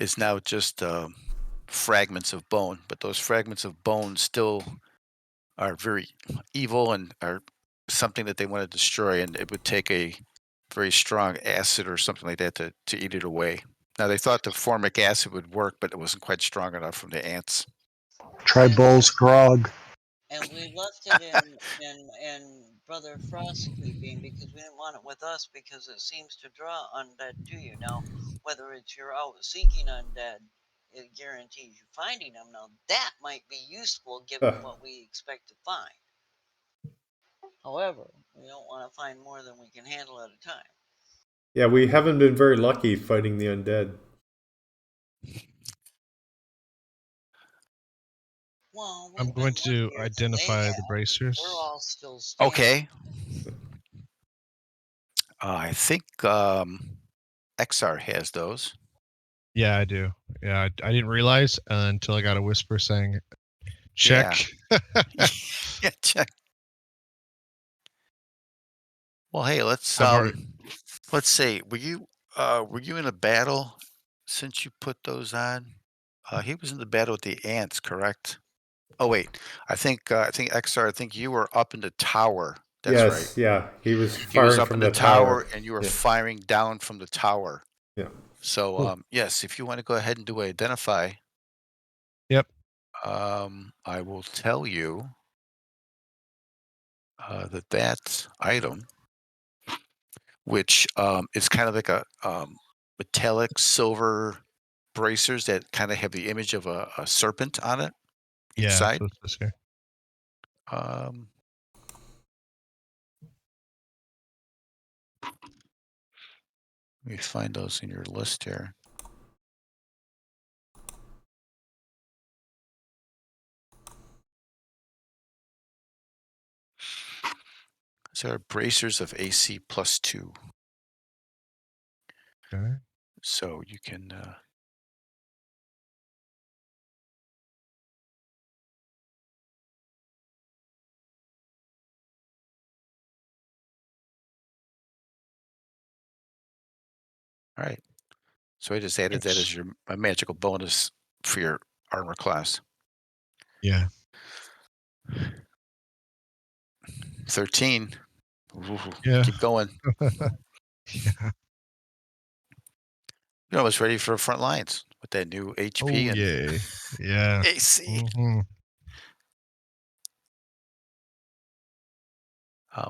is now just fragments of bone, but those fragments of bone still are very evil and are something that they want to destroy, and it would take a very strong acid or something like that to eat it away. Now they thought the formic acid would work, but it wasn't quite strong enough from the ants. Try Bull's grog. And we left it in Brother Frost's keeping because we didn't want it with us because it seems to draw undead to you. Now, whether it's you're out seeking undead, it guarantees you finding them. Now that might be useful given what we expect to find. However, we don't want to find more than we can handle at a time. Yeah, we haven't been very lucky fighting the undead. Well, I'm we've going been to luckier than they identify have. the We're bracers. all still standing. Okay. I think XR has those. Yeah, I do. Yeah, I didn't realize until I got a whisper saying, check. Yeah, check. Well, hey, let's I've already- see. Were you in a battle since you put those on? He was in the battle with the ants, correct? Oh wait, I think XR. I think you were up in the tower. That's Yes, right. yeah, he was He was firing up from in the the tower, tower. and you were Yeah. firing down from the tower. Yeah. So Cool. yes, if you want to go ahead and do identify, Yep. I will tell you that item, which is kind of like a metallic silver bracers that kind of have the image of a serpent on it each Yeah, side. so it's this guy. Um, let me find those in your list here. These are bracers of AC +2. Okay. So you can all right. So I just added that Thanks. as your a magical bonus for your armor class. Yeah. 13. Ooh, Yeah. keep going. Yeah. You're almost ready for front lines with that new Oh, HP and yay. Yeah. AC. hmm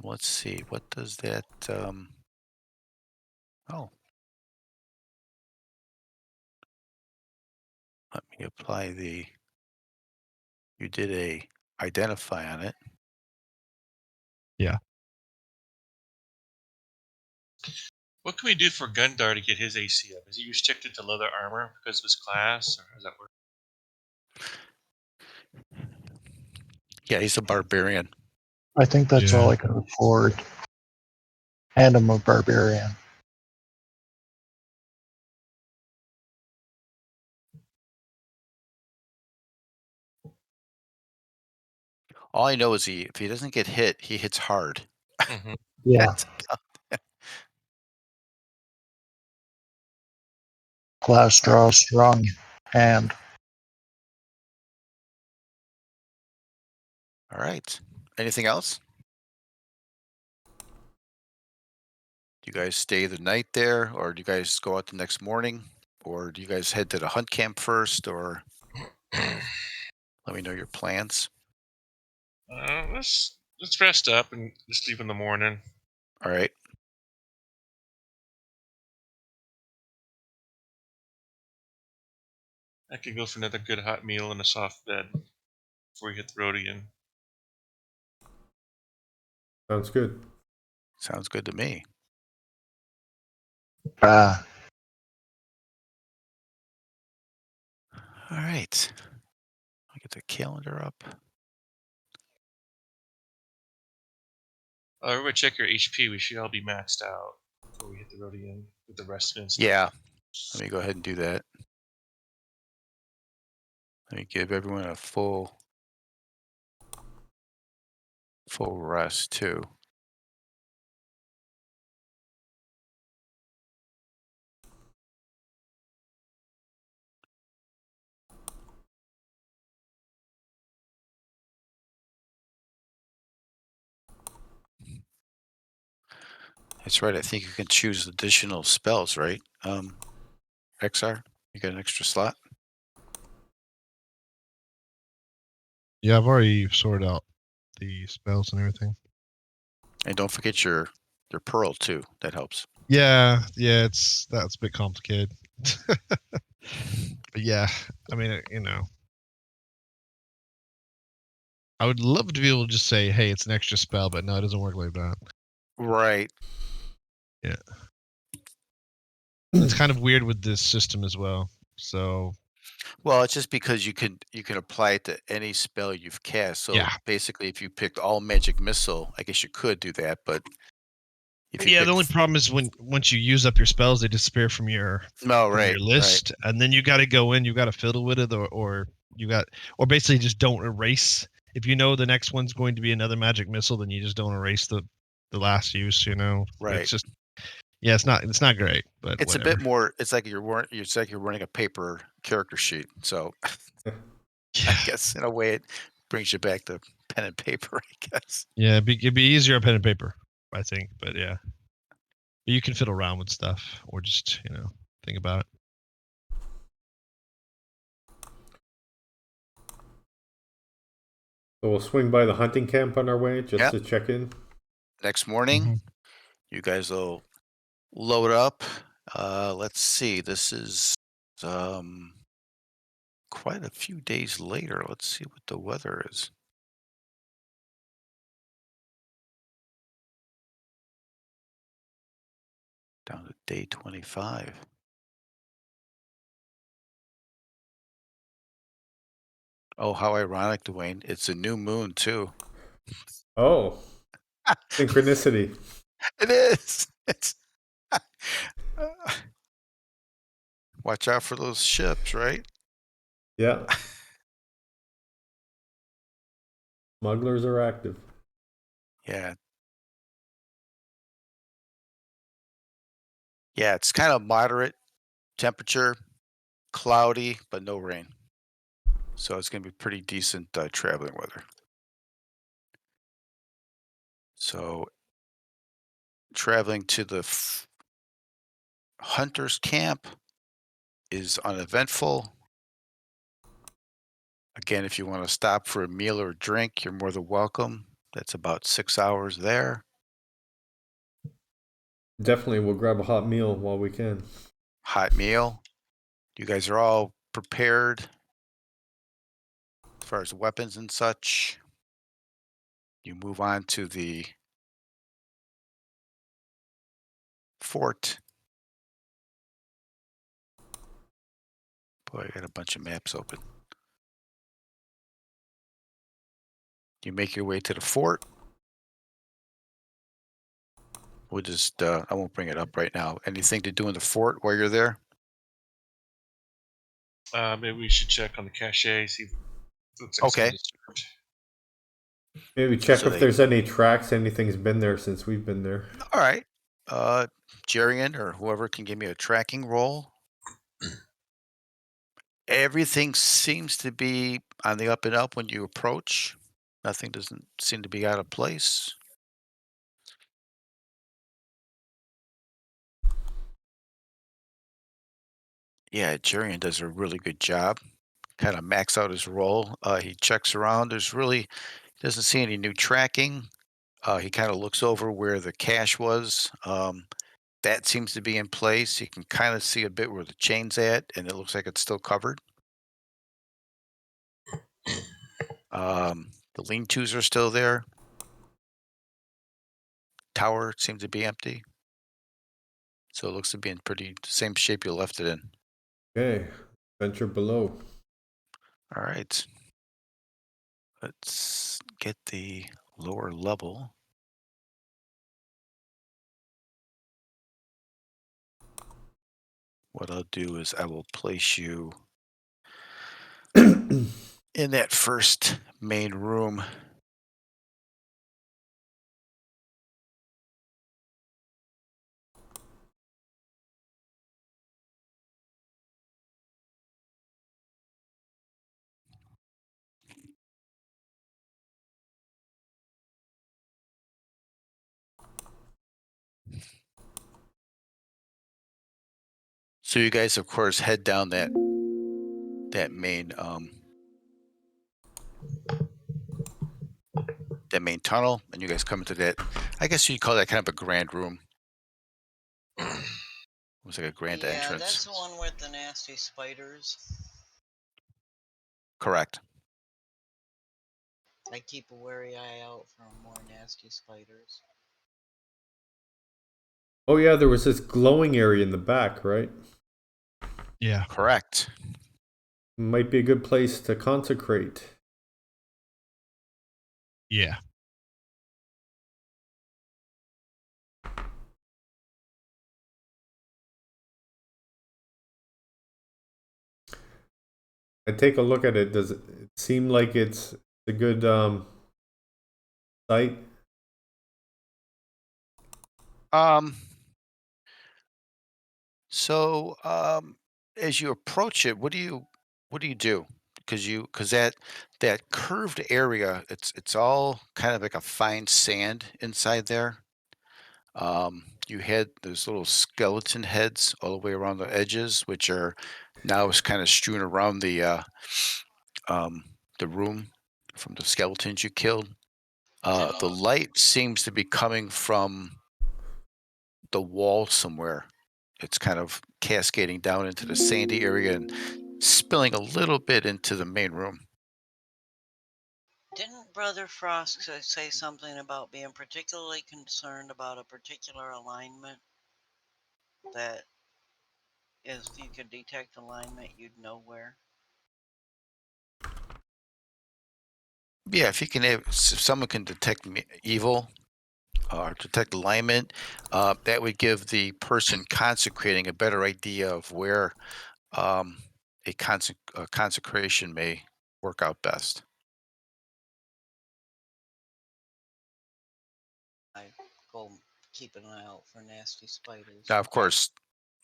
Let's see. What does that? Oh, let me apply the. You did a identify on it. Yeah. What can we do for Gundar to get his AC up? Is he restricted to leather armor because of his class, or how does that work? Yeah, he's a barbarian. I think that's all Yeah. I can afford. And I'm a barbarian. All I know is if he doesn't get hit, he hits hard. Mm-hmm. Yeah. That's Class draw strong hand. all right. Anything else? Do you guys stay the night there, or do you guys go out the next morning, or do you guys head to the hunt camp first, or let me know your plans. Let's rest up and just leave in the morning. All right. I could go for another good hot meal and a soft bed before we hit the road again. Sounds good. Sounds good to me. Ah, All right. I'll get the calendar up. Everybody check your HP. We should all be maxed out before we hit the road again with the rest and stuff. Yeah. Let me go ahead and do that. Let me give everyone a full rest too. That's right. I think you can choose additional spells, right? XR, you got an extra slot. Yeah, I've already sorted out the spells and everything. And don't forget your pearl too. That helps. Yeah, that's a bit complicated. But yeah, I mean, I would love to be able to just say, "Hey, it's an extra spell," but no, it doesn't work like that. Right. Yeah. It's kind of weird with this system as well. So Well, it's just because you can apply it to any spell you've cast. So yeah, basically, if you picked all magic missile, I guess you could do that. But if you yeah. The picked, only problem is once you use up your spells, they disappear from your no, right, list, and then you got to go in. You got to fiddle with it, or basically just don't erase. If you know the next one's going to be another magic missile, then you just don't erase the last use. right. It's just it's not great, but It's whatever. a bit more. It's like you're running a paper character sheet. So I Yeah, guess in a way it brings you back to pen and paper. I guess. yeah. It'd be easier on pen and paper, I think, but yeah. You can fiddle around with stuff, or just think about it. So we'll swing by the hunting camp on our way just Yep. to check in. Next morning, Mhm. you guys will load up. Let's see. This is quite a few days later. Let's see what the weather is. Down to day 25. Oh, how ironic, Dwayne. It's a new moon, too. Oh, synchronicity. It is. It's. Watch out for those ships, right? Yeah. Smugglers are active. Yeah. Yeah, it's kind of moderate temperature, cloudy, but no rain. So it's going to be pretty decent traveling weather. So traveling to the hunter's camp is uneventful. Again, if you want to stop for a meal or a drink, you're more than welcome. That's about 6 hours there. Definitely, we'll grab a hot meal while we can. Hot meal. You guys are all prepared as far as weapons and such. You move on to the fort. Boy, I got a bunch of maps open. You make your way to the fort. We'll just, I won't bring it up right now. Anything to do in the fort while you're there? Maybe we should check on the cache. See if it looks like Okay. something disturbed. Maybe check So if there's any tracks, anything's been there since we've been there. All right. Jerian or whoever can give me a tracking roll. Everything seems to be on the up and up when you approach. Nothing doesn't seem to be out of place. Yeah, Jerian does a really good job. Kind of max out his roll. He checks around. Doesn't see any new tracking. He kind of looks over where the cache was. That seems to be in place. You can kind of see a bit where the chain's at, and it looks like it's still covered. The lean-tos are still there. Tower seems to be empty. So it looks to be in pretty same shape you left it in. Okay, venture below. All right. Let's get the lower level. What I'll do is I will place you in that first main room. So you guys, of course, head down that main tunnel, and you guys come into that. I guess you'd call that kind of a grand room. It was like a grand Yeah, entrance. that's the one with the nasty spiders. Correct. I keep a wary eye out for more nasty spiders. Oh yeah, there was this glowing area in the back, right? Yeah. Correct. Might be a good place to consecrate. Yeah. I take a look at it. Does it seem like it's a good site? So as you approach it, what do you do? Because that curved area, it's all kind of like a fine sand inside there. You had those little skeleton heads all the way around the edges, which are now is kind of strewn around um, the room from the skeletons you killed. The light seems to be coming from the wall somewhere. It's kind of cascading down into the sandy area and spilling a little bit into the main room. Didn't Brother Frost say something about being particularly concerned about a particular alignment? That if you could detect alignment, you'd know where. Yeah, if someone can detect evil or detect alignment, that would give the person consecrating a better idea of where um, a consecration may work out best. I go keep an eye out for nasty spiders. Now, of course,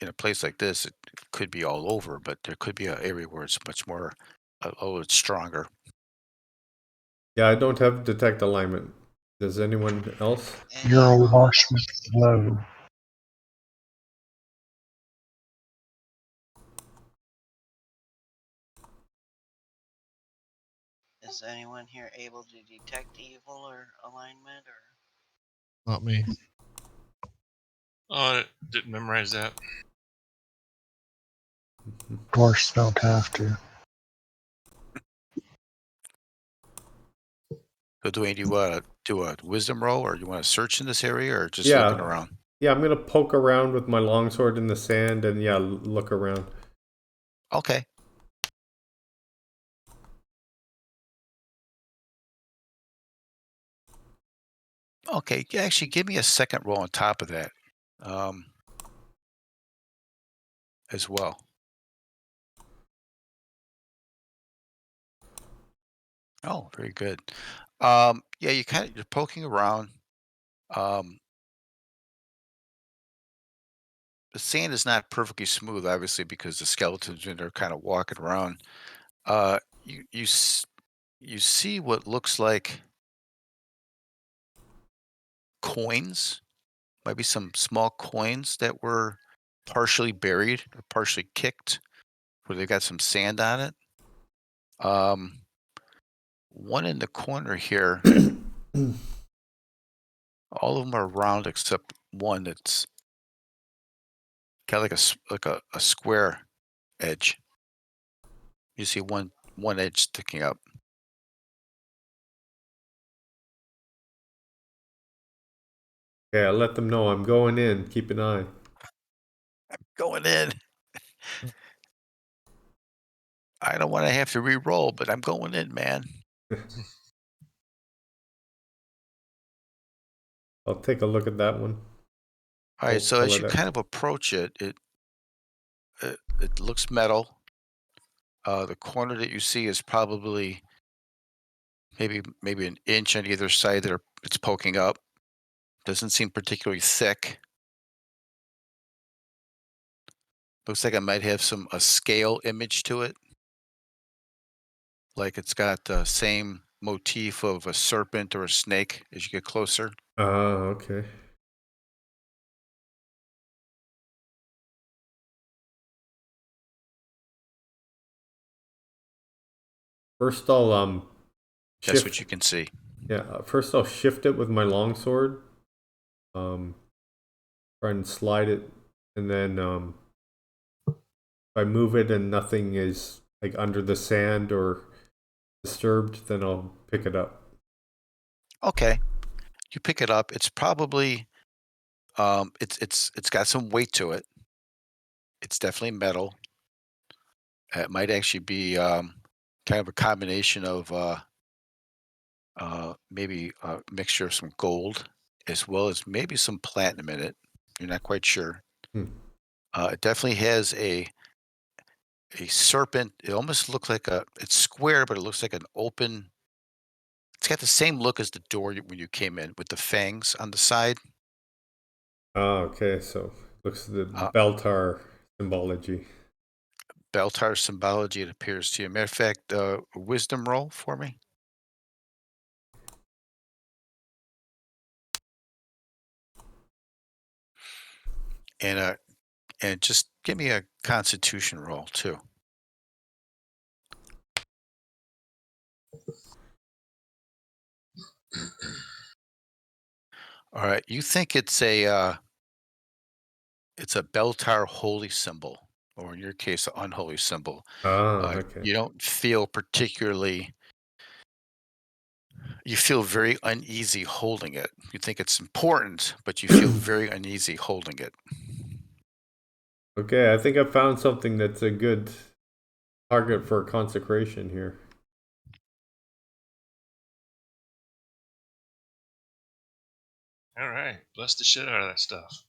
in a place like this, it could be all over, but there could be an area where it's much more, it's stronger. Yeah, I don't have detect alignment. Does anyone else? Your wash with flow. Is anyone here able to detect evil or alignment or? Not me. Oh, I didn't memorize that. Dwarfs don't have to. So, Dwayne, do you want to do a wisdom roll, or you want to search in this area, or just Yeah. looking around? Yeah, I'm gonna poke around with my longsword in the sand and yeah, look around. Okay. Okay. Yeah, actually, give me a second roll on top of that, um, as well. Oh, very good. Yeah, you're poking around. Um, the sand is not perfectly smooth, obviously, because the skeletons in there kind of walking around. You see what looks like coins, maybe some small coins that were partially buried or partially kicked, where they got some sand on it. One in the corner here, all of them are round except one that's got like a square edge. You see one edge sticking up. Okay, I'll let them know I'm going in. Keep an eye. Going in. I don't want to have to re-roll, but I'm going in, man. I'll take a look at that one. All right, so Pull as it you up. kind of approach it, it looks metal. The corner that you see is probably maybe an inch on either side that it's poking up. Doesn't seem particularly thick. Looks like it might have a scale image to it. Like it's got the same motif of a serpent or a snake as you get closer. Okay. First I'll That's shift. what you can see. Yeah, first I'll shift it with my longsword. Try and slide it, and then if I move it and nothing is like under the sand or disturbed, then I'll pick it up. Okay. You pick it up. It's probably It's got some weight to it. It's definitely metal. It might actually be kind of a combination of maybe a mixture of some gold as well as maybe some platinum in it. You're not quite sure. Hmm. It definitely has a serpent. It almost looks like it's square, but it looks like an open. It's got the same look as the door when you came in with the fangs on the side. Oh, okay. So looks at the Uh, Beltar symbology. Beltar symbology, it appears to you. Matter of fact, a wisdom roll for me. And just give me a constitution roll too. All right, you think it's a Beltar holy symbol, or in your case, an unholy symbol. Ah, okay. You don't feel particularly. You feel very uneasy holding it. You think it's important, but you feel very uneasy holding it. Okay, I think I found something that's a good target for consecration here. All right, bless the shit out of that stuff.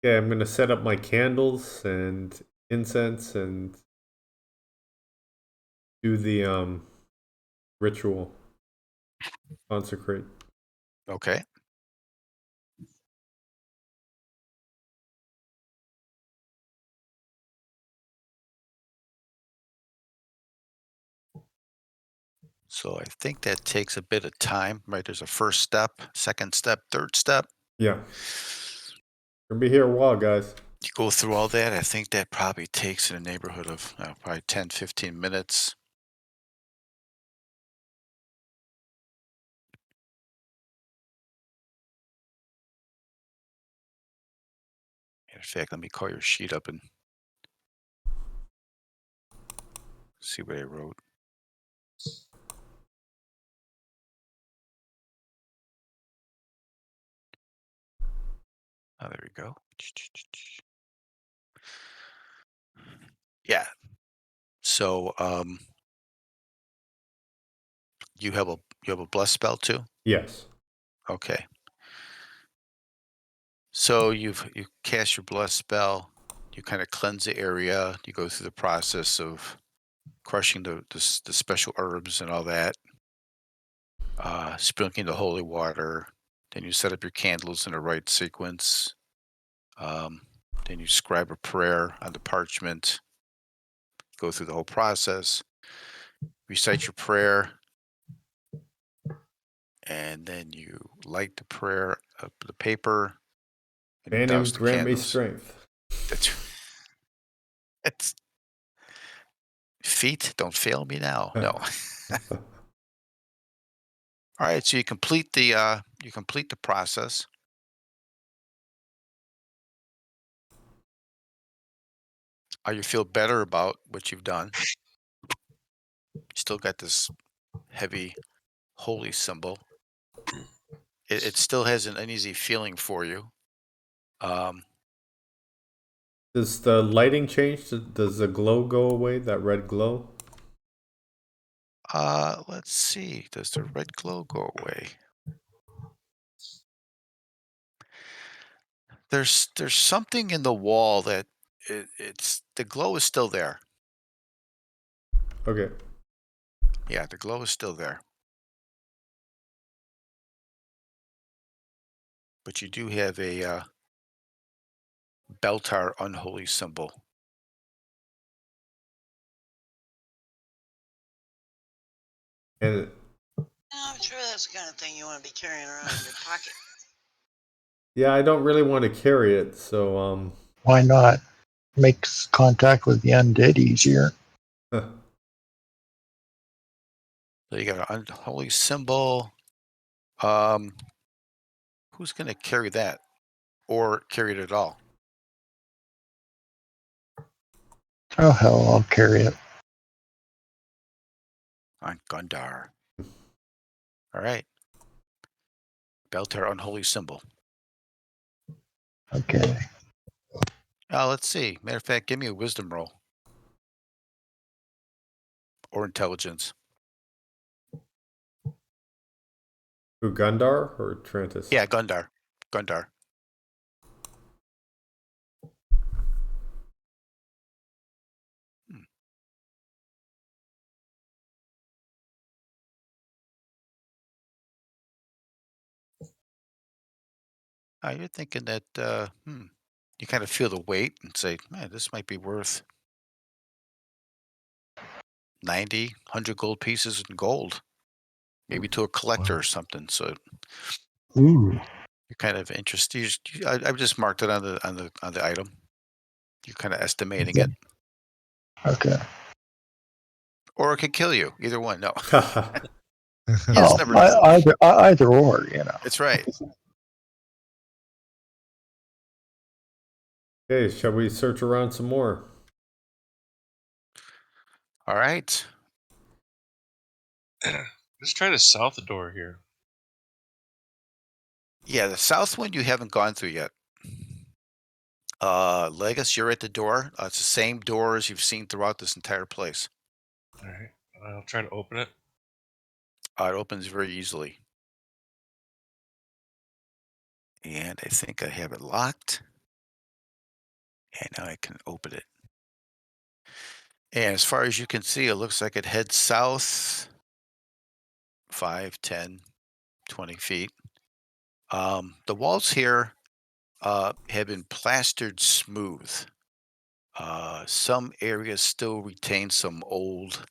Okay, I'm gonna set up my candles and incense and do the ritual. Consecrate. Okay. So I think that takes a bit of time, right? There's a first step, second step, third step. Yeah. Gonna be here a while, guys. You go through all that. I think that probably takes in the neighborhood of probably 10, 15 minutes. In fact, let me call your sheet up and see what I wrote. Oh, there we go. Yeah. So you have a bless spell too? Yes. Okay. So you cast your bless spell, you kind of cleanse the area, you go through the process of crushing the special herbs and all that, sprinkling the holy water, then you set up your candles in the right sequence, then you scribe a prayer on the parchment, go through the whole process, recite your prayer, and then you light the prayer up the paper, and you And him douse the grant me candles. strength. It's feet don't fail me now. No. All right, so you complete the process. You feel better about what you've done. You still got this heavy holy symbol. It still has an uneasy feeling for you. Does the lighting change? Does the glow go away? That red glow? Let's see. Does the red glow go away? There's something in the wall that it's the glow is still there. Okay. Yeah, the glow is still there. But you do have a Beltar unholy symbol. And I'm sure that's the kind of thing you want to be carrying around in your pocket. yeah, I don't really want to carry it, so Why not? Makes contact with the undead easier. So you got an unholy symbol. Who's going to carry that, or carry it at all? Oh hell, I'll carry it. On Gundar. All right. Belter, unholy symbol. Okay. Let's see. Matter of fact, give me a wisdom roll. Or intelligence. Who, Gundar or Trantis? Yeah, Gundar. Gundar. You're thinking that you kind of feel the weight and say, man, this might be worth 90, 100 gold pieces in gold. Maybe to a collector Wow. or something. So Ooh. you're kind of interested. I've just marked it on the item. You're kind of estimating it. Okay. Or it could kill you. Either one. No. Okay, You just never know. Either or, you know. It's right. shall we search around some more? All right. Let's try to south the door here. Yeah, the south one you haven't gone through yet. Legus, you're at the door. It's the same door as you've seen throughout this entire place. All right. I'll try to open it. It opens very easily. And I think I have it locked. And now I can open it. And as far as you can see, it looks like it heads south 5, 10, 20 feet. The walls here have been plastered smooth. Some areas still retain some old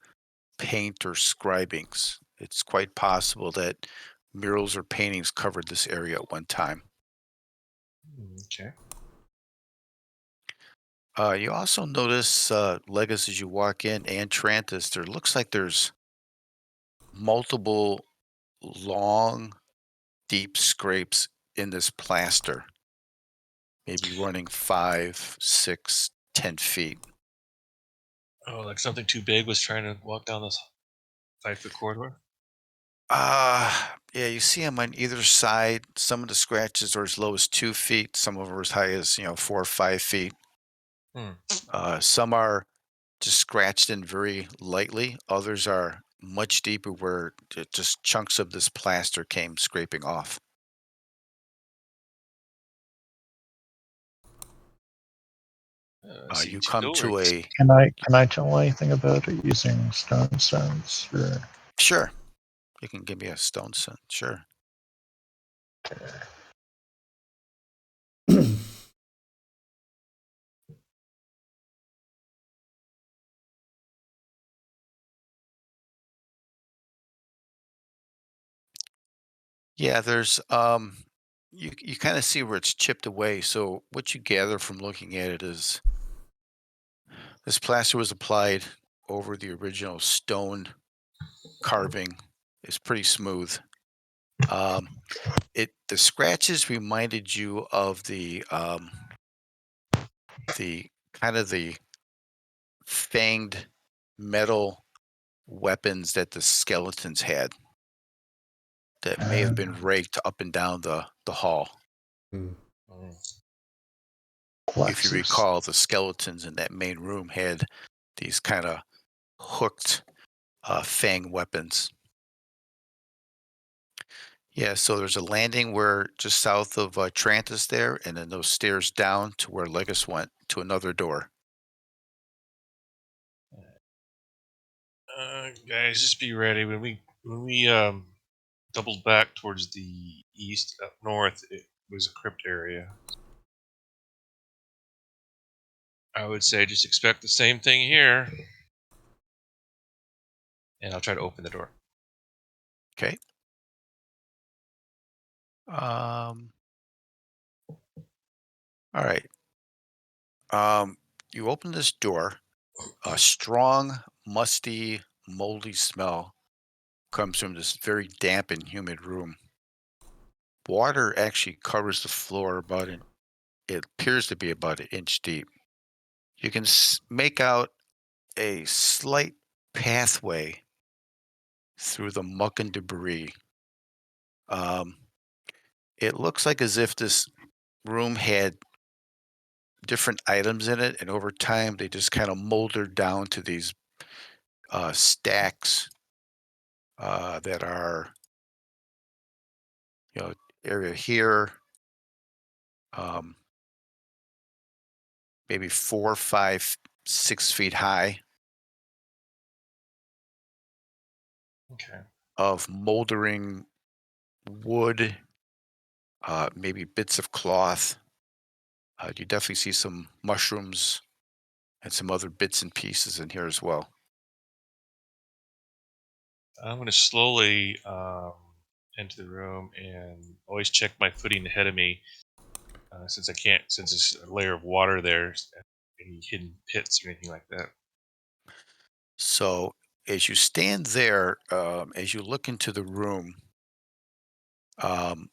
paint or scribings. It's quite possible that murals or paintings covered this area at one time. Okay. You also notice, Legus, as you walk in, and Trantis, there looks like there's multiple long, deep scrapes in this plaster, maybe running 5, 6, 10 feet. Oh, like something too big was trying to walk down this 5-foot corridor? Yeah, you see them on either side. Some of the scratches are as low as 2 feet. Some of them are as high as 4 or 5 feet. Some are just scratched in very lightly. Others are much deeper, where just chunks of this plaster came scraping off. I see You 2 come to doors. a Can I tell anything about it using stone sense or? sure. You can give me a stone sense. Sure. Yeah, there's you kind of see where it's chipped away. So what you gather from looking at it is this plaster was applied over the original stone carving. It's pretty smooth. The scratches reminded you of the kind of the fanged metal weapons that the skeletons had that may have been raked up and down the hall. Hmm. If you recall, the skeletons in that main room had these kind of hooked fang weapons. Yeah, so there's a landing where just south of Trantis there, and then those stairs down to where Legus went to another door. Guys, just be ready. When we doubled back towards the east up north, it was a crypt area. I would say just expect the same thing here. And I'll try to open the door. Okay. All right. You open this door. A strong, musty, moldy smell comes from this very damp and humid room. Water actually covers the floor it appears to be about an inch deep. You can make out a slight pathway through the muck and debris. It looks like as if this room had different items in it, and over time they just kind of moldered down to these stacks that are, you know, area here, um, maybe 4, 5, 6 feet high Okay. of moldering wood, maybe bits of cloth. You definitely see some mushrooms and some other bits and pieces in here as well. I'm going to slowly enter the room and always check my footing ahead of me, since there's a layer of water there, any hidden pits or anything like that. So as you stand there, as you look into the room, um,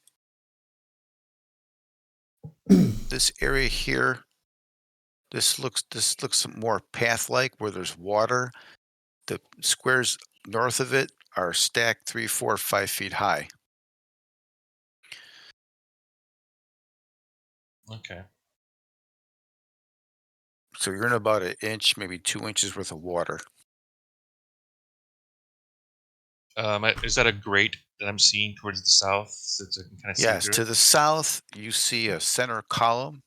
this area here, this looks more path-like where there's water. The squares north of it are stacked 3, 4, 5 feet high. Okay. So you're in about an inch, maybe 2 inches worth of water. Is that a grate that I'm seeing towards the south, so I can kind of see Yes, through to it? the south, you see a center column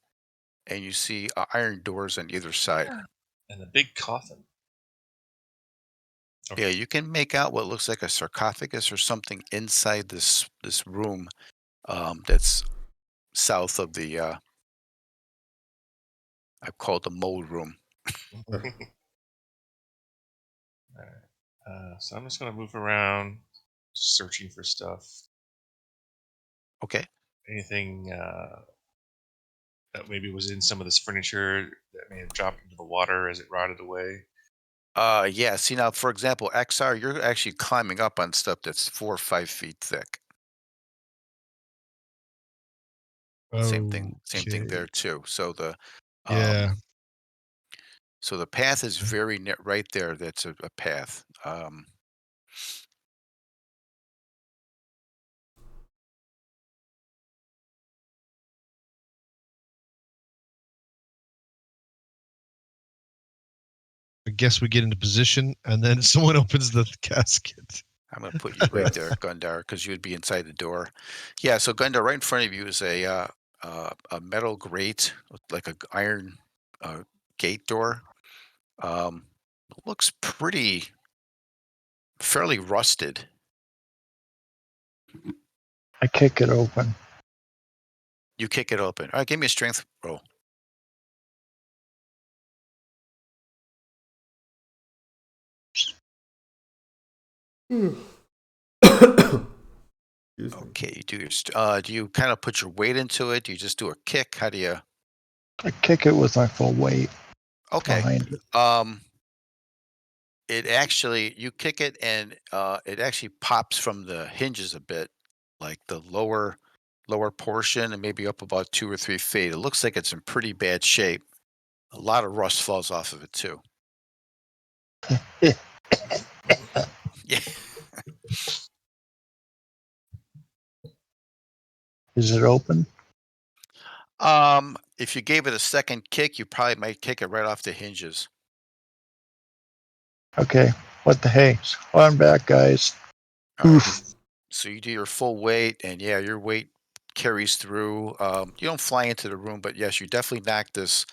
and you see iron doors on either side. And a big coffin. Yeah, you can make out what looks like a sarcophagus or something inside this room that's south of the I call it the mold room. All right. So I'm just going to move around, searching for stuff. Okay. Anything that maybe was in some of this furniture that may have dropped into the water as it rotted away. Yeah. See now, for example, XR, you're actually climbing up on stuff that's 4 or 5 feet thick. Same thing Okay. there too. Yeah. Um, so the path is very right there. That's a path. I guess we get into position and then someone opens the casket. I'm going to put you right there, Gundar, because you would be inside the door. Yeah. So Gundar, right in front of you is a metal grate, like a iron gate door. Looks fairly rusted. I kick it open. You kick it open. All right, give me a strength roll. Excuse me. Okay, you do do you kind of put your weight into it? Do you just do a kick? How do you? I kick it with my full weight Okay. behind it. It actually you kick it and it actually pops from the hinges a bit, like the lower portion, and maybe up about 2 or 3 feet. It looks like it's in pretty bad shape. A lot of rust falls off of it too. Yeah. Is it open? If you gave it a second kick, you probably might kick it right off the hinges. Okay. What the hey? I'm back, guys. All right. Oof. So you do your full weight, and yeah, your weight carries through. You don't fly into the room, but yes, you definitely knock this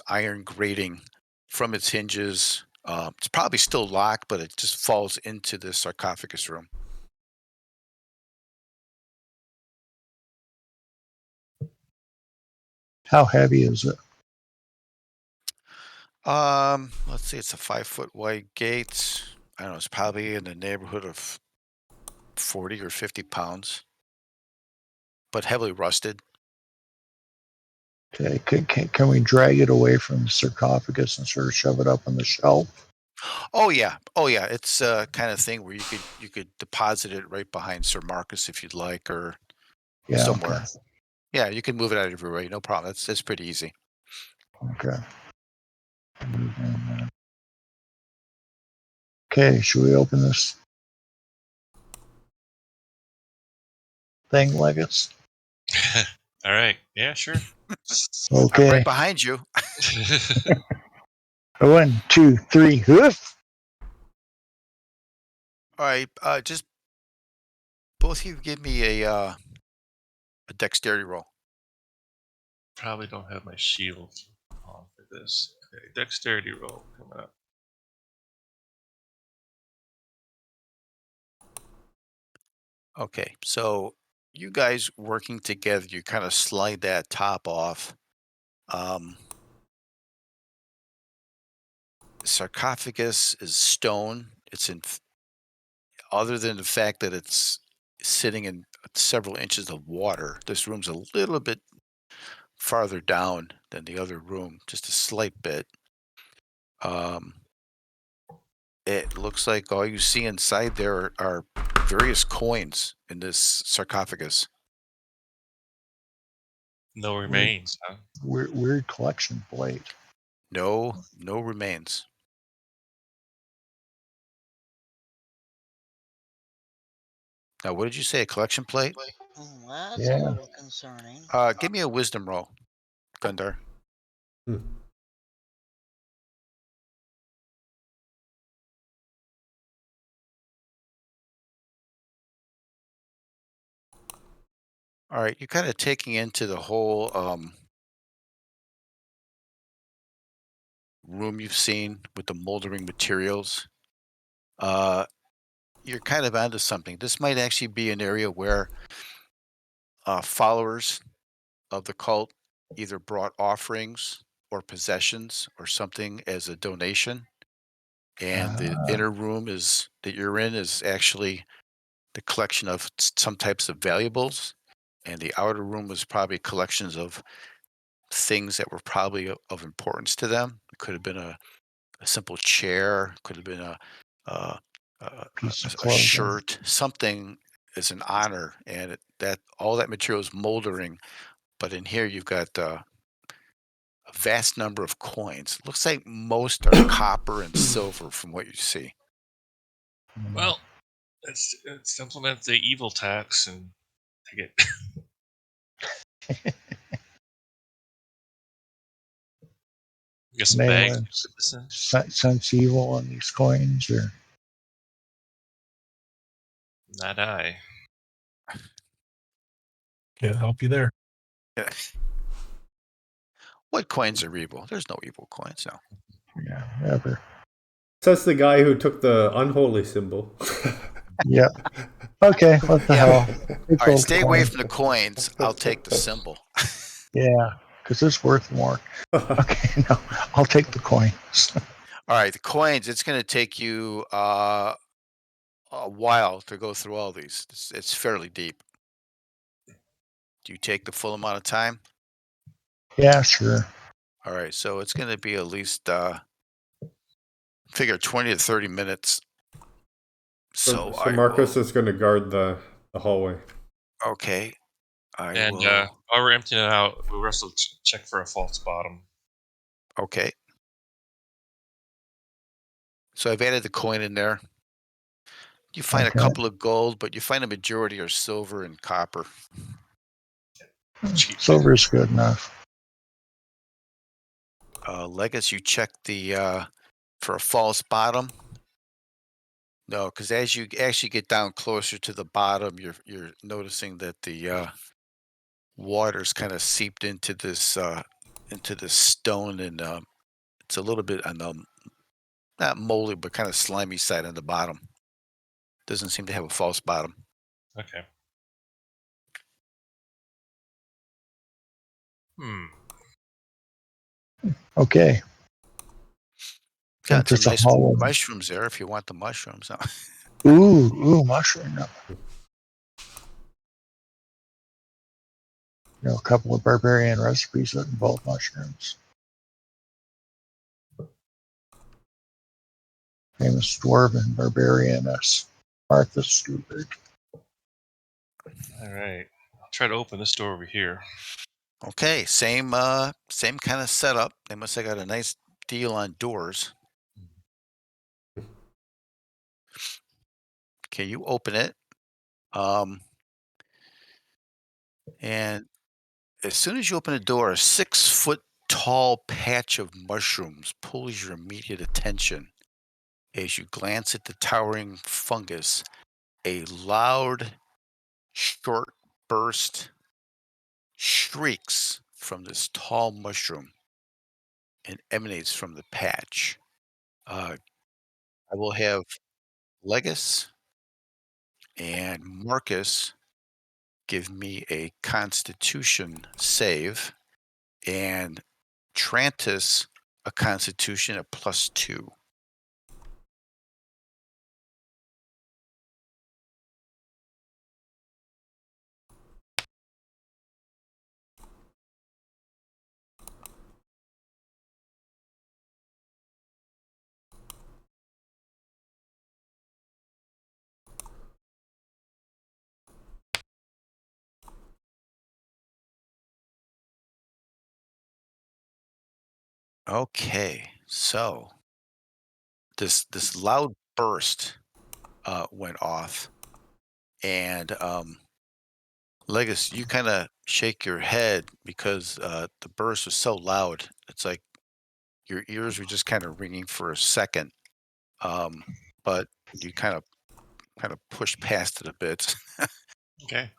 iron grating from its hinges. It's probably still locked, but it just falls into the sarcophagus room. How heavy is it? Let's see, it's a 5 foot wide gate. I don't know, it's probably in the neighborhood of 40 or 50 pounds, but heavily rusted. Okay. Can we drag it away from the sarcophagus and sort of shove it up on the shelf? Oh yeah, it's kind of thing where you could deposit it right behind Sir Marcus if you'd like, or Yeah. somewhere. Yeah, you can move it out of your way, no problem. That's pretty easy. Okay. Okay. Should we open this thing, Legacy? All right. Yeah, sure. I'm Okay. right behind you. 1, 2, 3, hoof. All right, just both of you give me a dexterity roll. Probably don't have my shield on for this. Okay, dexterity roll coming up. Okay, so you guys working together, you kind of slide that top off. Sarcophagus is stone. It's in, other than the fact that it's sitting in several inches of water, this room's a little bit farther down than the other room, just a slight bit. It looks like all you see inside there are various coins in this sarcophagus. No remains, huh? Weird collection plate. No remains. Now, what did you say? A collection plate? That's Yeah. a little concerning. Give me a wisdom roll, Gundar. Hmm. All right, you're kind of taking into the whole room you've seen with the moldering materials. You're kind of onto something. This might actually be an area where followers of the cult either brought offerings or possessions or something as a donation. And the inner room is that you're in is actually the collection of some types of valuables, and the outer room was probably collections of things that were probably of importance to them. It could have been a simple chair, could have been a, a, Piece of a clothing. shirt, something as an honor, and that all that material is moldering. But in here, you've got a vast number of coins. Looks like most are copper and silver, from what you see. Well, let's implement the evil tax and take it. Get some bags. Anyone sense evil on these coins, or Not I. Can't help you there. Yeah. What coins are evil? There's no evil coins, no. yeah, ever. Says the guy who took the unholy symbol. Yeah. Okay. What the Yeah. hell? Big All right, old stay away coin. from the coins. I'll take the symbol. Yeah, because it's worth more. Okay, no, I'll take the coins. All right, the coins, it's going to take you a while to go through all these. It's fairly deep. Do you take the full amount of time? Yeah, sure. All right, so it's going to be at least figure 20 to 30 minutes. So, So Marcus is going to guard the hallway. Okay. I And will. while we're emptying it out, we'll also check for a false bottom. Okay. So I've added the coin in there. You find a Okay. couple of gold, but you find a majority are silver and copper. Cheap. Silver's good enough. Legacy, you check the for a false bottom. No, because as you actually get down closer to the bottom, you're noticing that the water's kind of seeped into this stone, and it's a little bit on the not moldy, but kind of slimy side on the bottom. Doesn't seem to have a false bottom. Okay. Okay. Got Think some there's a nice hallway. mushrooms there if you want the mushrooms. Ooh, mushroom. You know, a couple of barbarian recipes that involve mushrooms. Famous dwarven barbarianess, Martha Stewart. All right. I'll try to open this door over here. Okay, same kind of setup. They must have got a nice deal on doors. Okay, you open it. And as soon as you open the door, a 6-foot tall patch of mushrooms pulls your immediate attention. As you glance at the towering fungus, a loud, short burst shrieks from this tall mushroom and emanates from the patch. I will have Legus and Marcus give me a Constitution save, and Trantis a Constitution at +2. Okay, so this loud burst went off, and Legus, you kind of shake your head because the burst was so loud. It's like your ears were just kind of ringing for a second, but you kind of push past it a bit. Okay.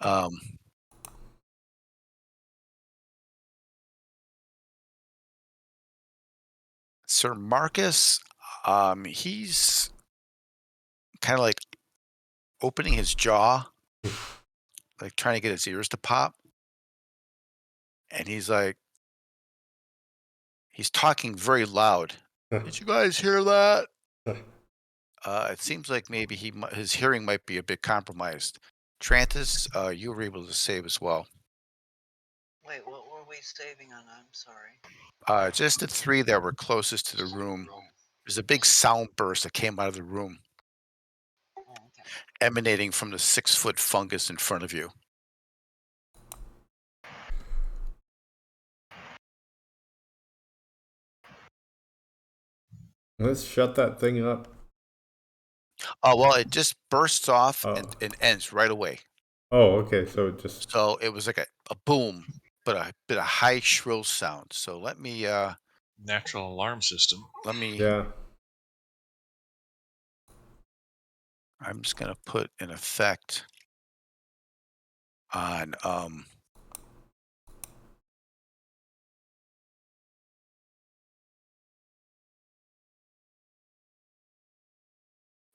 Sir Marcus, he's kind of like opening his jaw, like trying to get his ears to pop, and he's talking very loud. Did you guys hear that? It seems like maybe his hearing might be a bit compromised. Trantis, you were able to save as well. Wait, what were we saving on? I'm sorry. Just the 3 that were closest to the room. There's a big sound burst that came out of the room, Oh, okay. emanating from the 6-foot fungus in front of you. Let's shut that thing up. Oh, well, it just bursts off Oh. and ends right away. Oh, okay. So it just. So it was like a boom, but a bit of high shrill sound. So let me Natural alarm system. Yeah. I'm just gonna put an effect on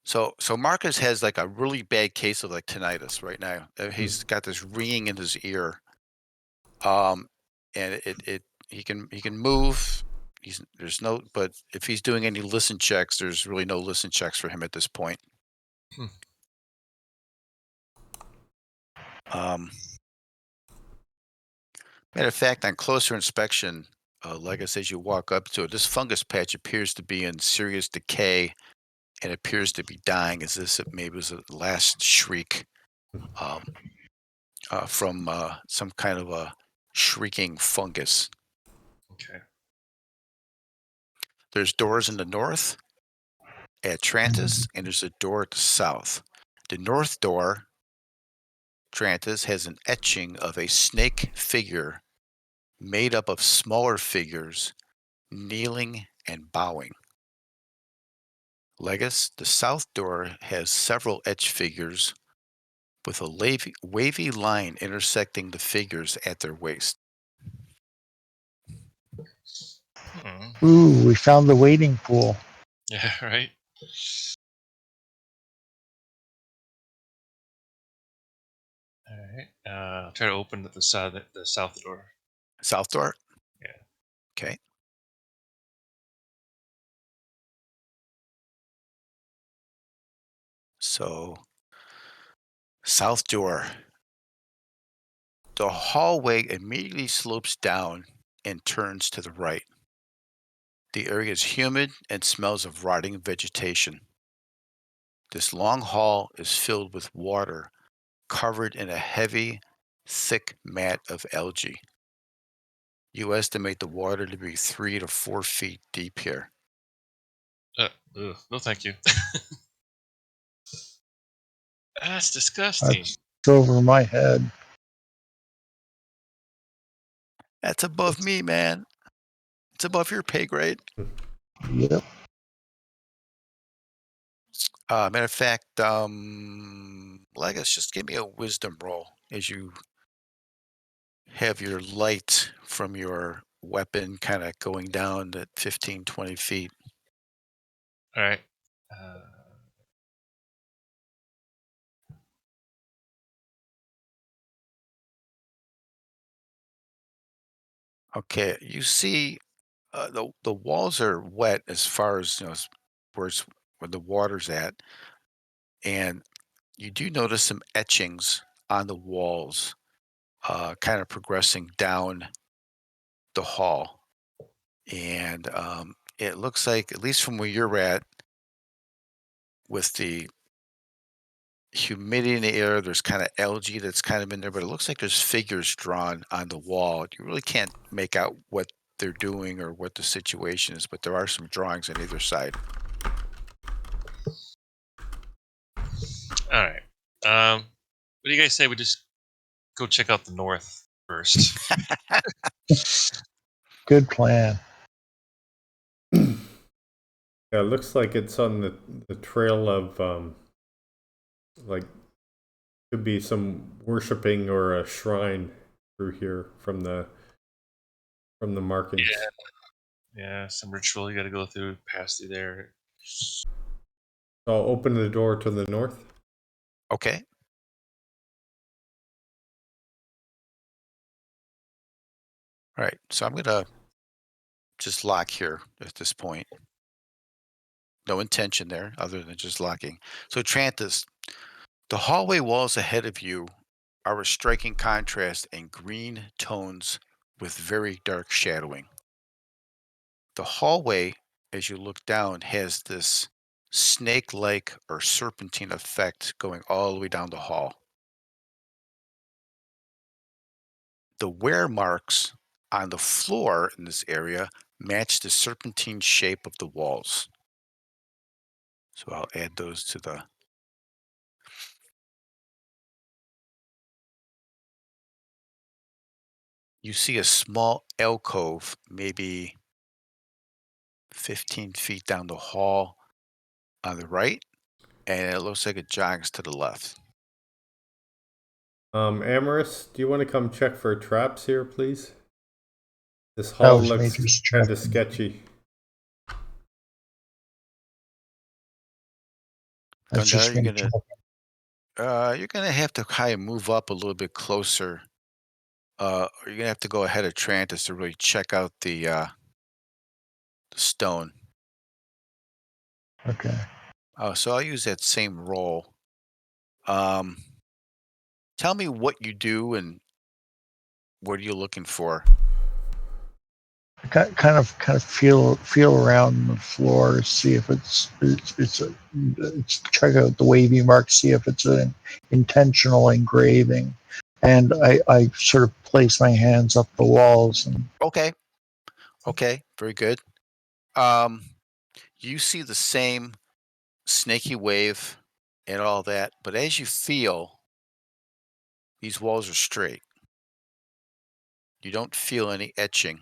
So Marcus has like a really bad case of like tinnitus right now. He's got this ringing in his ear. And he can move. But if he's doing any listen checks, there's really no listen checks for him at this point. Matter of fact, on closer inspection, like I said, as you walk up to it, this fungus patch appears to be in serious decay and appears to be dying, as this maybe was a last shriek from some kind of a shrieking fungus. Okay. There's doors in the north at Trantis, and there's a door at the south. The north door, Trantis, has an etching of a snake figure made up of smaller figures kneeling and bowing. Legus, the south door has several etched figures with a wavy line intersecting the figures at their waist. Ooh, we found the wading pool. Yeah, right. All right. I'll try to open the south door. South door? Yeah. Okay. So, south door. The hallway immediately slopes down and turns to the right. The area is humid and smells of rotting vegetation. This long hall is filled with water covered in a heavy, thick mat of algae. You estimate the water to be 3 to 4 feet deep here. No, thank you. That's disgusting. That's over my head. That's above me, man. It's above your pay grade. Yep. Matter of fact, Legus, just give me a wisdom roll as you have your light from your weapon kind of going down at 15, 20 feet. All right. Okay, you see the walls are wet as far as where the water's at, and you do notice some etchings on the walls, kind of progressing down the hall, and it looks like, at least from where you're at, with the humidity in the air, there's kind of algae that's kind of in there, but it looks like there's figures drawn on the wall. You really can't make out what they're doing or what the situation is, but there are some drawings on either side. All right. What do you guys say we just go check out the north first? Good plan. Yeah, it looks like it's on the trail of like could be some worshiping or a shrine through here from the markings. Yeah, some ritual you got to go through, pass through there. So I'll open the door to the north. Okay. All right. So I'm going to just lock here at this point. No intention there other than just locking. So Trantis, the hallway walls ahead of you are a striking contrast in green tones with very dark shadowing. The hallway, as you look down, has this snake-like or serpentine effect going all the way down the hall. The wear marks on the floor in this area match the serpentine shape of the walls. So I'll add those to the... You see a small alcove, maybe 15 feet down the hall on the right, and it looks like it jogs to the left. Amaris, do you want to come check for traps here, please? This That hall was me looks just kind of checking. sketchy. That's just Gundar, me checking. you're gonna have to kind of move up a little bit closer. Or you're gonna have to go ahead of Trantis to really check out the stone. Okay. Oh, so I'll use that same roll. Tell me what you do and what are you looking for? Kind of feel around the floor, see if it's check out the wavy mark, see if it's an intentional engraving, and I sort of place my hands up the walls and Okay, very good. You see the same snaky wave and all that, but as you feel, these walls are straight. You don't feel any etching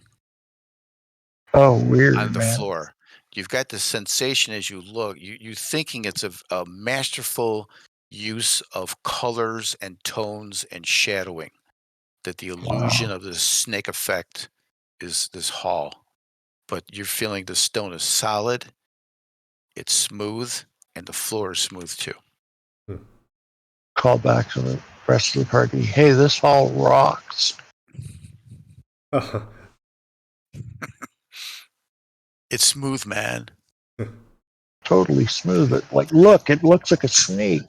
oh, weird, on the man. floor. You've got the sensation as you look, you're thinking it's a masterful use of colors and tones and shadowing, that the illusion Wow. of this snake effect is this hall. But you're feeling the stone is solid, it's smooth, and the floor is smooth too. Call back to the rest of the party. Hey, this all rocks. It's smooth, man. Totally smooth. It look. It looks like a snake.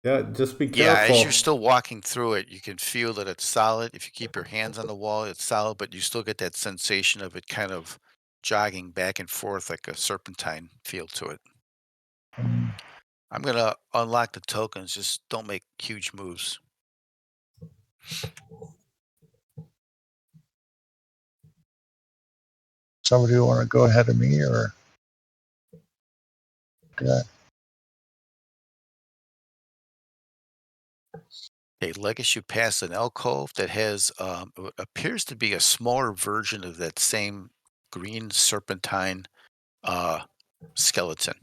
Yeah, just be Yeah, as you're careful. still walking through it, you can feel that it's solid. If you keep your hands on the wall, it's solid, but you still get that sensation of it kind of jogging back and forth like a serpentine feel to it. Mm. I'm going to unlock the tokens. Just don't make huge moves. Somebody want to go ahead of me or? Okay. Okay, Legacy, you pass an alcove that has what appears to be a smaller version of that same green serpentine uh, serpentine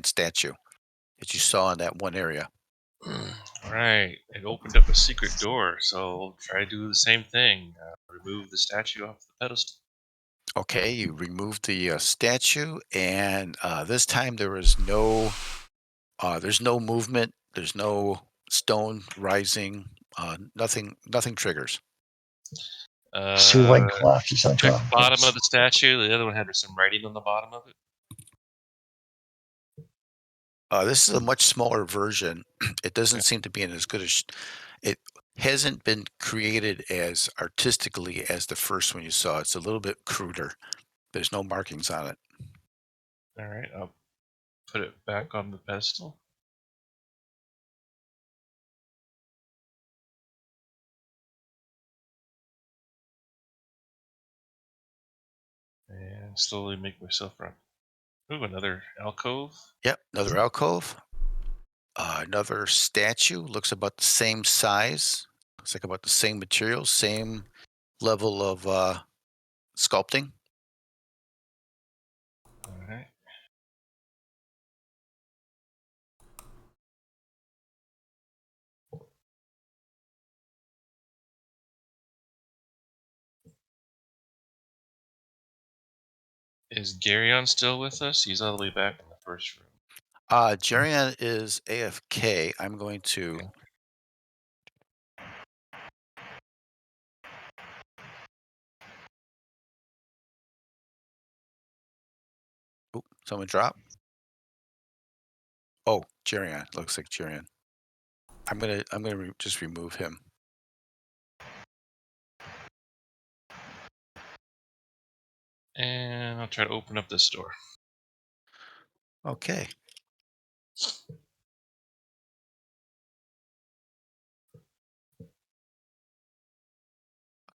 statue that you saw in that one area. All right, it opened up a secret door, so we'll try to do the same thing. Remove the statue off the pedestal. Okay, you remove the statue, and this time there's no movement. There's no stone rising. Nothing triggers. Ceiling collapses on Check top the of bottom us. of the statue. The other one had some writing on the bottom of it. This is a much smaller version. It doesn't Okay. seem to be in as good as it hasn't been created as artistically as the first one you saw. It's a little bit cruder. There's no markings on it. All right, I'll put it back on the pedestal. And slowly make myself run. Ooh, another alcove. Yep, another alcove. Another statue. Looks about the same size. Looks like about the same material, same level of sculpting. All right. Is Garyon still with us? He's all the way back in the first room. Jerian is AFK. I'm going to. Okay. Oop, someone drop. Oh, Jerian. Looks like Jerian. I'm gonna just remove him. And I'll try to open up this door. Okay.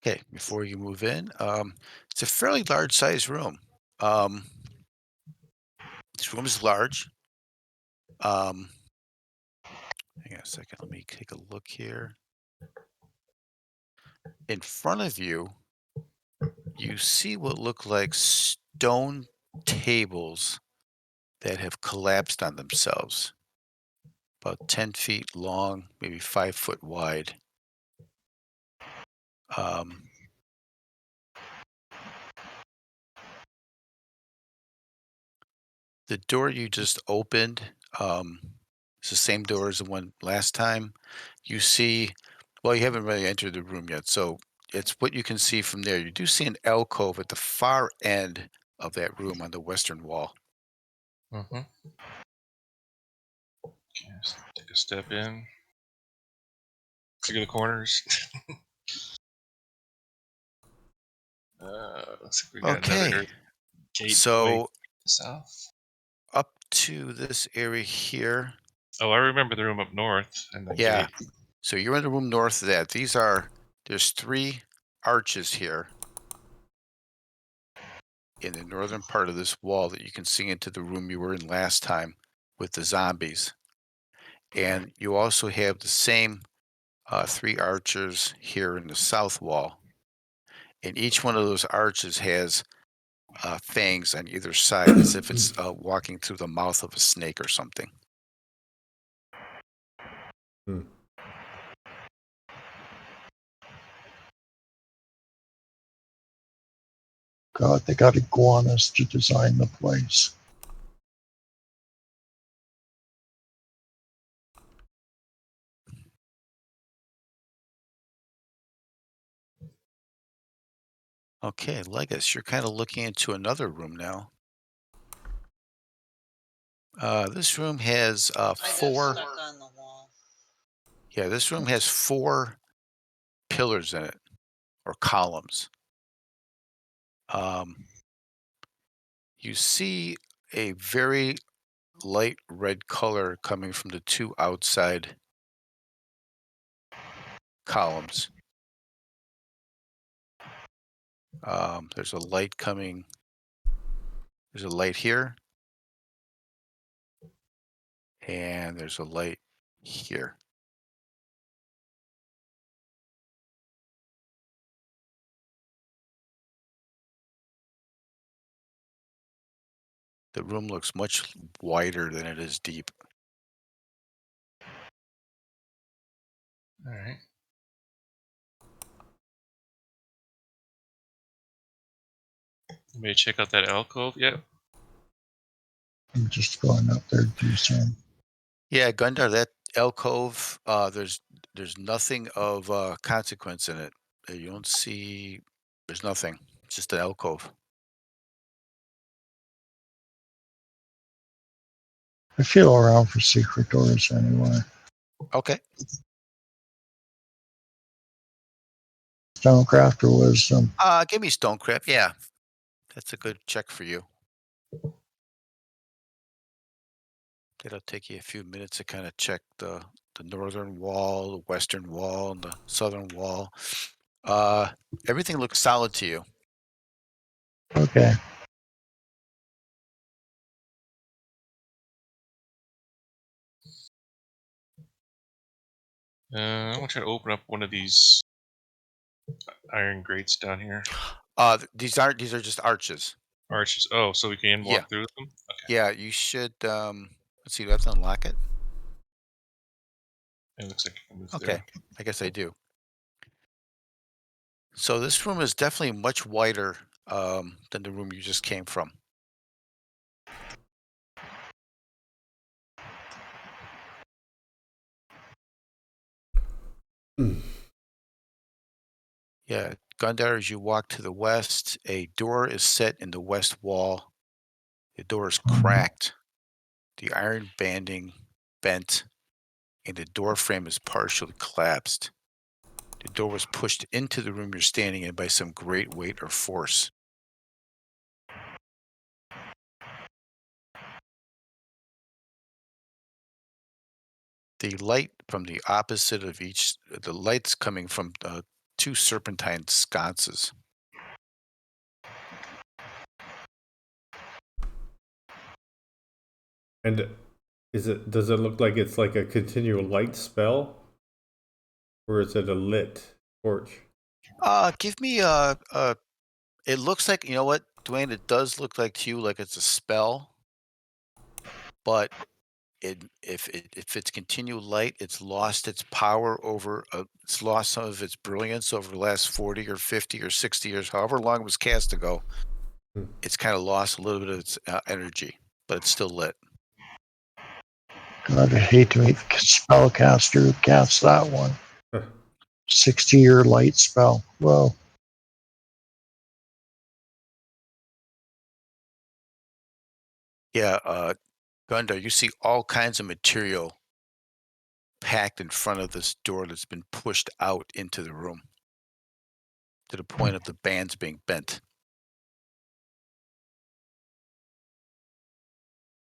Okay, before you move in, it's a fairly large size room. This room is large. Hang on a second, let me take a look here. In front of you, you see what look like stone tables that have collapsed on themselves. About 10 feet long, maybe 5 foot wide. The door you just opened, it's the same door as the one last time. You see, well, you haven't really entered the room yet, so it's what you can see from there. You do see an alcove at the far end of that room on the western wall. Mm-hmm. Okay, let's take a step in. Figure the corners. Looks like we got Okay, another gate so going south. up to this area here. Oh, I remember the room up north and the Yeah, gate. so you're in the room north of that. There's 3 arches here in the northern part of this wall that you can see into the room you were in last time with the zombies. And you also have the same 3 arches here in the south wall. And each one of those arches has fangs on either side, as if it's walking through the mouth of a snake or something. God, they got iguanas to design the place. Okay, Legus, you're kind of looking into another room now. This room has I got 4. stuck on the wall. Yeah, this room has 4 pillars in it, or columns. You see a very light red color coming from the 2 outside columns. There's a light coming. There's a light here, and there's a light here. The room looks much wider than it is deep. All right. You may check out that alcove yet? I'm just going up there to do some. Yeah, Gundar, that alcove, there's nothing of consequence in it. You don't see. There's nothing. It's just an alcove. I feel around for secret doors anyway. Okay. Stonecraft or wisdom. Give me Stonecraft. Yeah, that's a good check for you. It'll take you a few minutes to kind of check the northern wall, the western wall, and the southern wall. Everything looks solid to you. Okay. I'm gonna try to open up one of these iron grates down here. These are just arches. Arches. Oh, so we can Yeah. walk through them? Okay. Yeah, you should. Let's see. Do I have to unlock it? It looks like you can move Okay, through. I guess I do. So this room is definitely much wider than the room you just came from. Yeah, Gundar, as you walk to the west, a door is set in the west wall. The door is cracked. The iron banding bent, and the door frame is partially collapsed. The door was pushed into the room you're standing in by some great weight or force. The light from the opposite of each, the light's coming from two serpentine sconces. And does it look like it's like a continual light spell? Or is it a lit torch? Give me it looks like, you know what, Dwayne, it does look like to you like it's a spell, but if it's continual light, it's lost its power over, it's lost some of its brilliance over the last 40 or 50 or 60 years, however long it was cast ago. Hmm. It's kind of lost a little bit of its energy, but it's still lit. God, I hate to meet the spellcaster who casts that one. 60-year light spell. Whoa. Yeah, Gundar, you see all kinds of material packed in front of this door that's been pushed out into the room to the point of the bands being bent.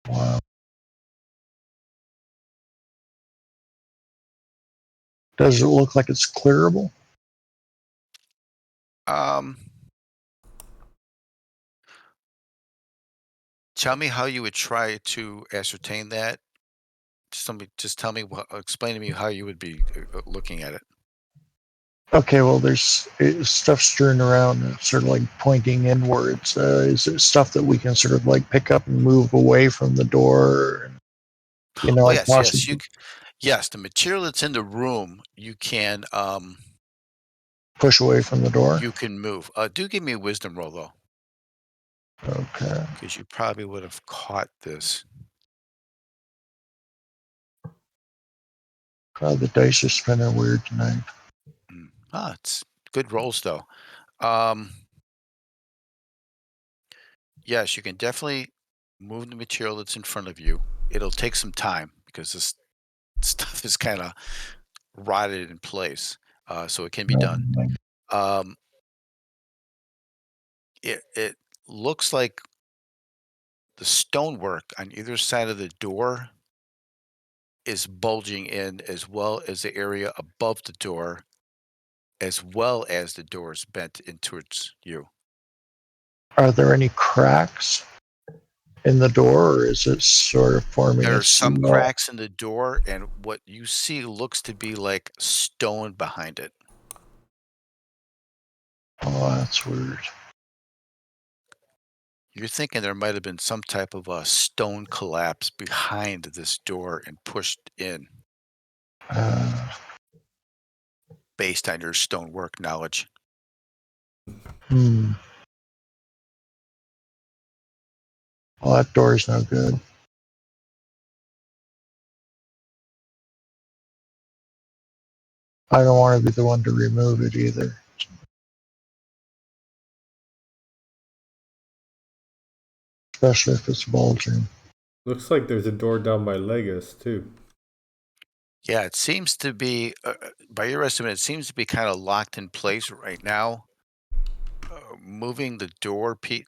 Wow. Does it look like it's clearable? Tell me how you would try to ascertain that. Just tell me, explain to me how you would be looking at it. Okay, well, there's stuff strewn around, sort of like pointing inwards. Is it stuff that we can sort of like pick up and move away from the door? You know, Oh like yes, possibly yes, the material that's in the room you can push away from the door? you can move. Do give me a wisdom roll though, Okay. because you probably would have caught this. God, the dice are spinning weird tonight. It's good rolls though. Yes, you can definitely move the material that's in front of you. It'll take some time because this stuff is kind of rotted in place, so it can be done. Um, it looks like the stonework on either side of the door is bulging in, as well as the area above the door, as well as the doors bent in towards you. Are there any cracks in the door, or is it sort of forming There a are some seal? cracks in the door, and what you see looks to be like stone behind it. Oh, that's weird. You're thinking there might have been some type of a stone collapse behind this door and pushed in Uh, based on your stonework knowledge. hmm. Well, that door's no good. I don't want to be the one to remove it either. Especially if it's bulging. Looks like there's a door down by Legos too. Yeah, it seems to be, by your estimate, it seems to be kind of locked in place right now. Moving the door piece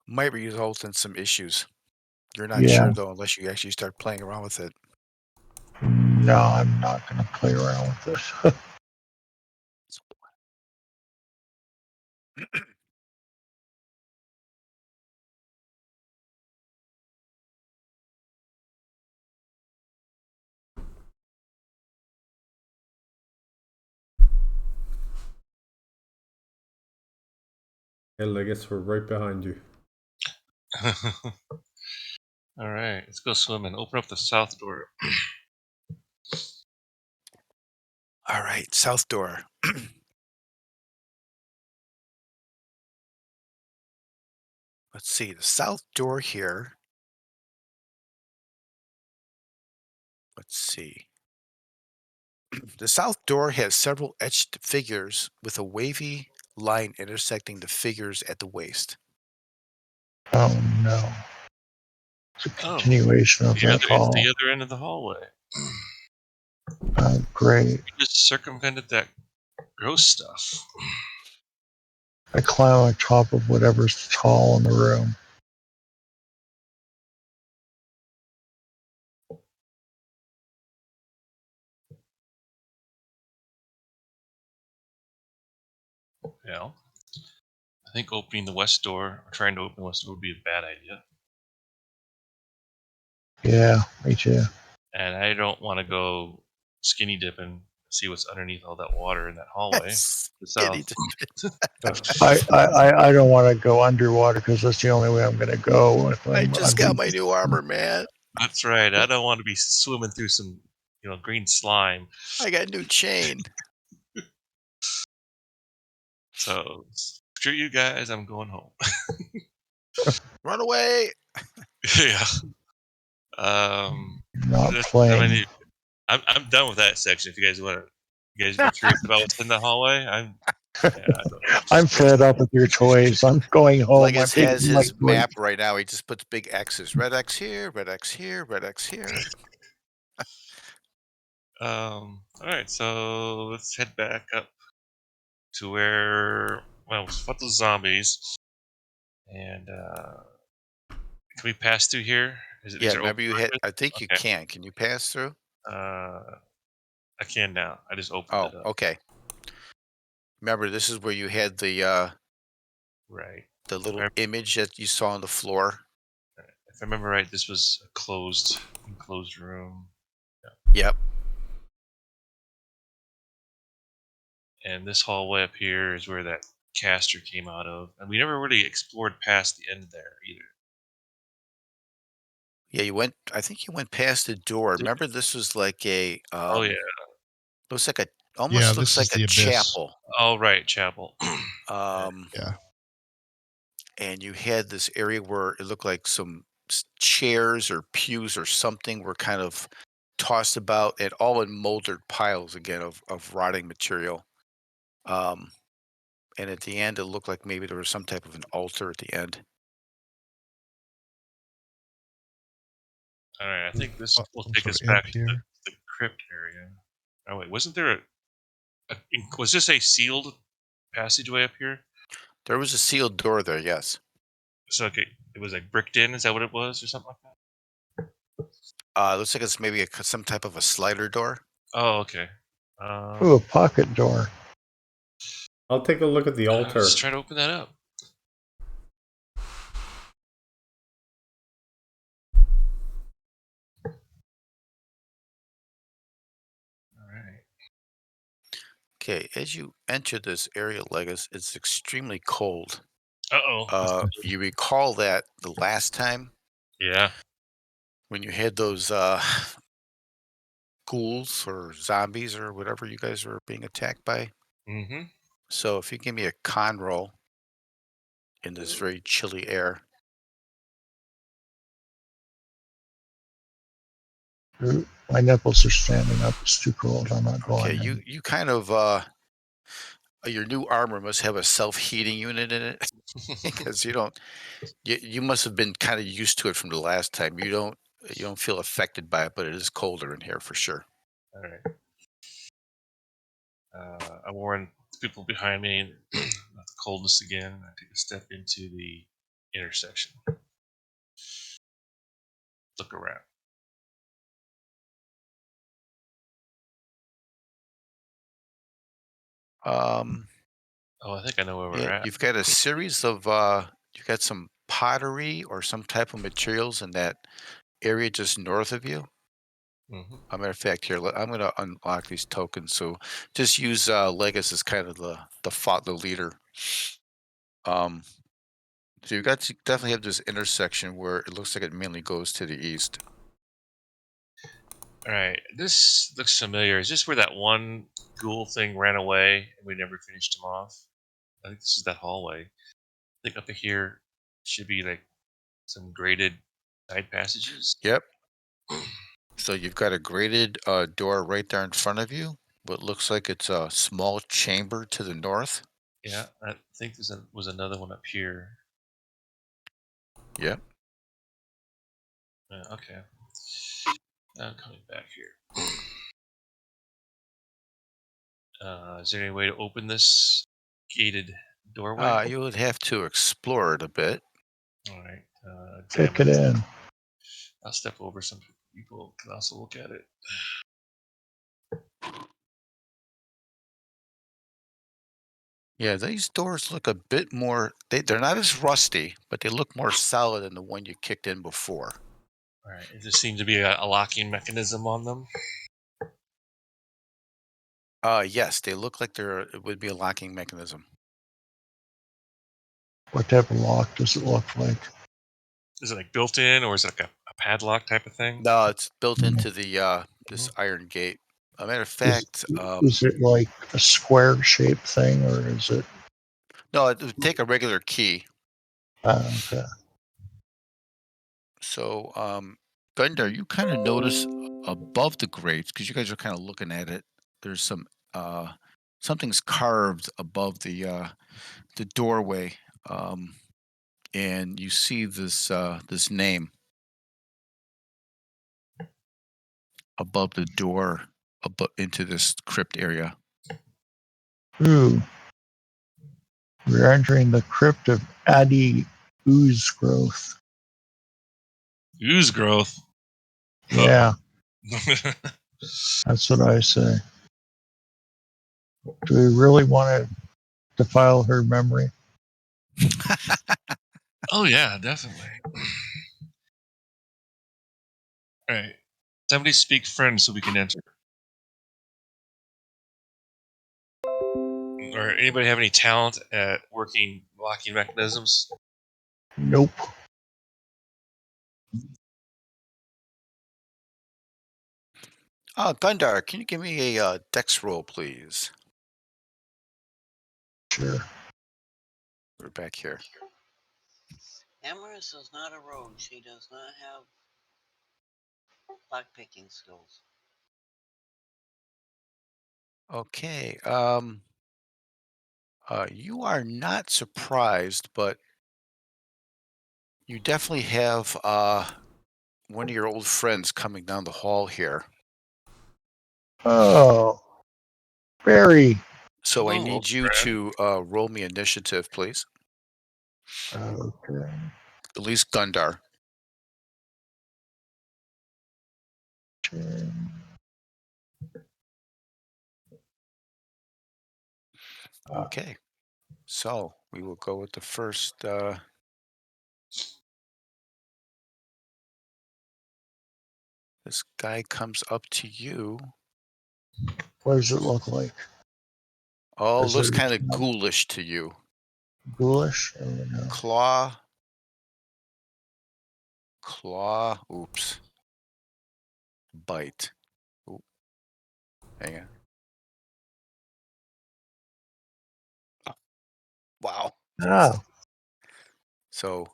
might result in some issues. You're not Yeah. sure though, unless you actually start playing around with it. No, I'm not going to play around with this. Hey, Legos, we're right behind you. All right, let's go swimming. Open up the south door. All right, south door. Let's see, the south door here. Let's see. The south door has several etched figures with a wavy line intersecting the figures at the waist. Oh no. It's a Oh, continuation of that it's hall. the other end of the hallway. Oh, great. You just circumvented that gross stuff. I climb on top of whatever's tall in the room. Yeah. I think opening the west door, or trying to open the west door, would be a bad idea. Yeah, me too. And I don't want to go skinny dipping, see what's underneath all that water in that hallway. The Skinny south. I don't want to go underwater because that's the only way I'm going to go. If I I'm just got my new armor, man. That's right. I don't want to be swimming through some, green slime. I got a new chain. So screw you guys. I'm going home. Run away. Yeah. not I playing. mean, I'm done with that section. If you guys are curious about what's in the hallway, I'm fed up with your toys. I'm going home. I'm Legus taking has my his toys. map right now. He just puts big X's. Red X here, red X here, red X here. All right, so let's head back up to where we fought the zombies, and can we pass through here? Is Yeah, there remember open you hit. areas? I think you Okay. can. Can you pass through? I can now. I just opened Oh, it up. okay. Remember, this is where you had the Right. little If image that you saw on the floor. I remember right, this was a enclosed room. Yep. And this hallway up here is where that caster came out of. And we never really explored past the end there either. Yeah, you went. I think you went past the door. Remember, this was like a. Oh, yeah. Looks like a. Yeah, Almost looks this is like a the abyss. chapel. Oh, right, chapel. Yeah. And you had this area where it looked like some chairs or pews or something were kind of tossed about and all in molded piles again of rotting material. Um, and at the end, it looked like maybe there was some type of an altar at the end. All right, I think this will Some take sort us of imp back to here. the crypt area. Oh, wait, wasn't there was this a sealed passageway up here? There was a sealed door there, yes. So, okay, it was like bricked in. Is that what it was, or something like that? Looks like it's maybe some type of a slider door. Oh, okay. Ooh, a pocket door. I'll take a look at the altar. Let's try to open that up. All right. Okay, as you enter this area, Legus, it's extremely cold. You recall that the last time Yeah. when you had those ghouls or zombies or whatever you guys were being attacked by? Mm-hmm. So if you give me a con roll in this very chilly air. My nipples are standing up. It's too cold. I'm not Okay, going in. you kind of your new armor must have a self-heating unit in it because you must have been kind of used to it from the last time. You don't feel affected by it, but it is colder in here for sure. All right. I warn people behind me about the coldness again. I take a step into the intersection. Look around. Oh, I think I know where we're Yeah, at. you've got a series of you've got some pottery or some type of materials in that area just north of you. Mm-hmm. As a matter of fact, here I'm going to unlock these tokens. So just use Legus as kind of the leader. So you definitely have this intersection where it looks like it mainly goes to the east. All right. This looks familiar. Is this where that one ghoul thing ran away and we never finished him off? I think this is that hallway. I think up here should be like some graded side passages. Yep. So you've got a grated door right there in front of you. What looks like it's a small chamber to the north. Yeah, I think was another one up here. Yep. Okay. I'm coming back here. Is there any way to open this gated doorway? You would have to explore it a bit. All right. Kick it in. I'll step over. Some people can also look at it. Yeah, these doors look a bit more. They're not as rusty, but they look more solid than the one you kicked in before. All right. There seems to be a locking mechanism on them. Yes, they look like it would be a locking mechanism. What type of lock does it look like? Is it like built in, or is it like a padlock type of thing? No, it's built Mm. into the this iron gate. A matter of Is, fact, is it like a square shaped thing, or is it? no, it would take a regular key. Okay. So, Gundar, you kind of notice above the grates because you guys are kind of looking at it. There's something's carved above the doorway, and you see this name above the door, into this crypt area. Ooh. We're entering the crypt of Adi Ooze Growth. Ooze growth. Yeah, that's what I say. Do we really want to defile her memory? Oh yeah, definitely. All right. Somebody speak French so we can enter. Or anybody have any talent at working locking mechanisms? Nope. Gundar, can you give me a dex roll, please? Sure. We're back here. Amaris is not a rogue. She does not have lockpicking skills. Okay. You are not surprised, but you definitely have one of your old friends coming down the hall here. Oh, Barry. So I Hello. need you to roll me initiative, please. Okay. At least Gundar. Okay. So we will go with the first. This guy comes up to you. What does it look like? Oh, Is looks there- kind of ghoulish to you. Ghoulish? Oh, no. Claw, oops. Bite. Oop. Hang on. Oh, wow. Ah, So,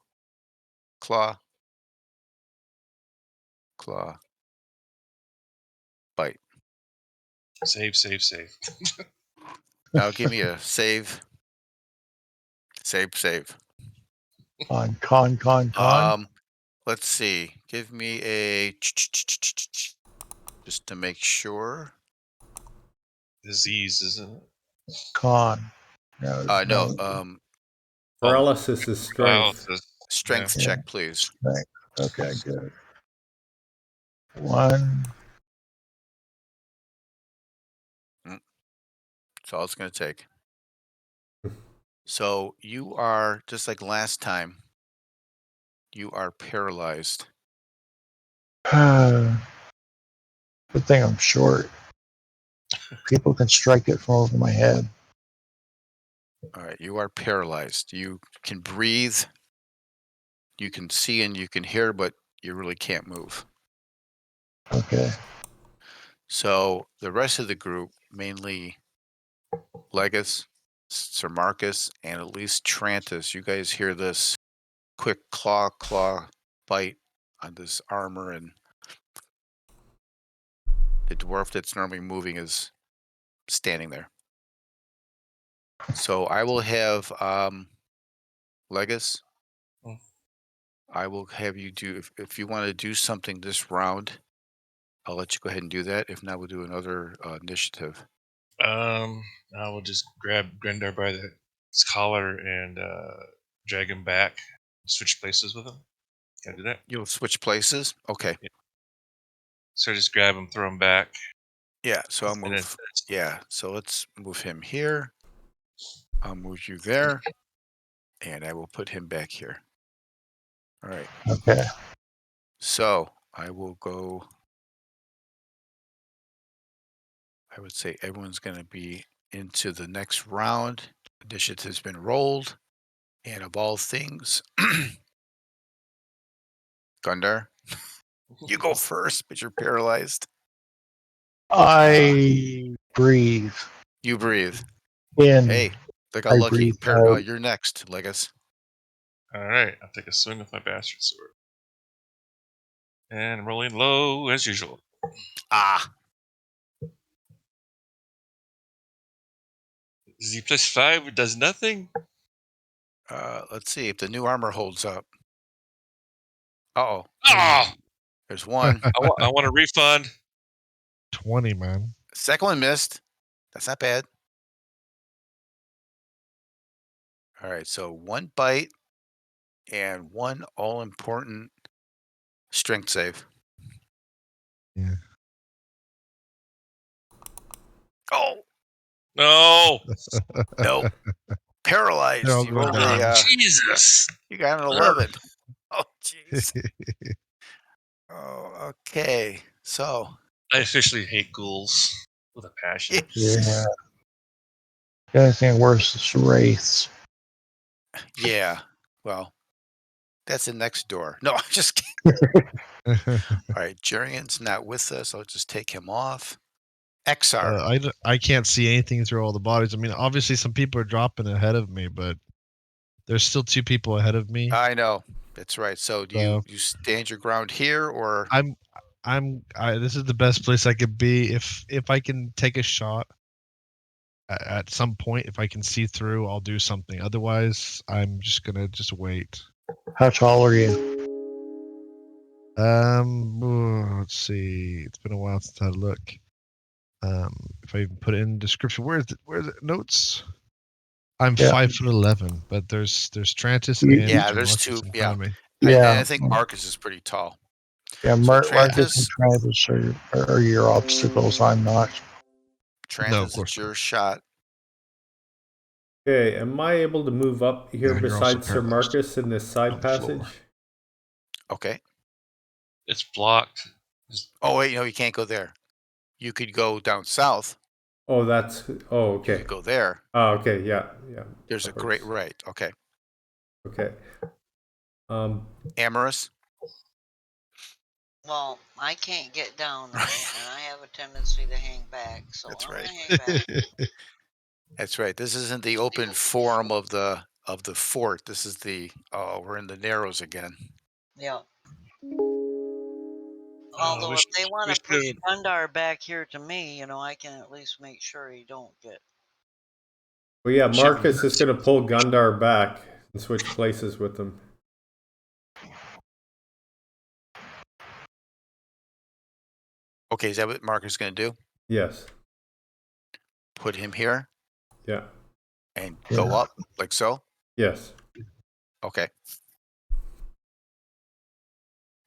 claw, bite. Save. Now give me a save. Save. con. Let's see. Give me a just to make sure. Disease, isn't it? Con. No, No. Paralysis is strength. Paralysis. Strength Yeah. check, please. Strength. Okay, good. 1. That's all it's going to take. So you are just like last time. You are paralyzed. Good thing I'm short. People can strike it from over my head. All right, you are paralyzed. You can breathe. You can see and you can hear, but you really can't move. Okay. So the rest of the group, mainly Legus, Sir Marcus, and at least Trantis, you guys hear this quick claw bite on this armor, and the dwarf that's normally moving is standing there. So I will have Legus. Hmm. I will have you do if you want to do something this round. I'll let you go ahead and do that. If not, we'll do another initiative. I will just grab Grendar by his collar and drag him back. Switch places with him. Can I do that? You'll switch places. Okay. Yeah. So I just grab him, throw him back. Yeah. So I'll And then move. Yeah. So let's move him here. I'll move you there, and I will put him back here. All right. Okay. So I will go. I would say everyone's going to be into the next round. Initiative's been rolled. And of all things, Gundar, you go first, but you're paralyzed. I breathe You breathe. in. Hey, look how I lucky. breathe out. You're next, Legus. All right, I'll take a swing with my bastard sword. And rolling low as usual. Ah, Z plus 5 does nothing. let's see if the new armor holds up. Uh-oh. Oh, There's one. I want a refund. 20, man. Second one missed. That's not bad. All right, so one bite and one all-important strength save. Yeah. Oh, No. nope. Paralyzed. They're all You going rolled down. Jesus. you got an 11. Oh, jeez. Oh, okay. So, I officially hate ghouls with a passion. Yeah. The only thing worse is wraiths. yeah. Well, that's the next door. No, I'm just kidding. All right, Jurian's not with us. I'll just take him off. XR. I can't see anything through all the bodies. I mean, obviously some people are dropping ahead of me, but there's still 2 people ahead of me. I know. That's right. So do So- you stand your ground here or This is the best place I could be. If I can take a shot at some point, if I can see through, I'll do something. Otherwise, I'm just gonna wait. How tall are you? Let's see. It's been a while since I had a look. If I even put it in description, where's it? Notes. I'm Yeah. 5'11", but there's Trantis You- and Yeah, Mr. there's Marcus 2. in Yeah. front of me. And Yeah. I think Marcus is pretty tall. Yeah, So Marcus and Trantis, Travis are your obstacles. I'm not. No, of Trantis, course it's not. your shot. Okay, am I able to move up here Yeah, you're also beside Sir paralyzed Marcus in this side on the floor. passage? Okay. It's blocked. Oh, wait, no, you can't go there. You could go down south. Oh, that's, oh, You okay. could go there. Oh, okay, yeah, yeah. There's a that great works. right. Okay. Okay. Amorous. Well, I can't get down there, and I have a tendency to hang back, so That's I'm right. gonna hang back. That's right. This isn't the open forum of the fort. This is the we're in the narrows again. Yeah. Although if they want to push Gundar back here to me, you know, I can at least make sure he don't get. Well, yeah, Marcus is going to pull Gundar back and switch places with him. Okay, is that what Marcus is going to do? Yes. Put him here Yeah. and go up like so? Yes. Okay.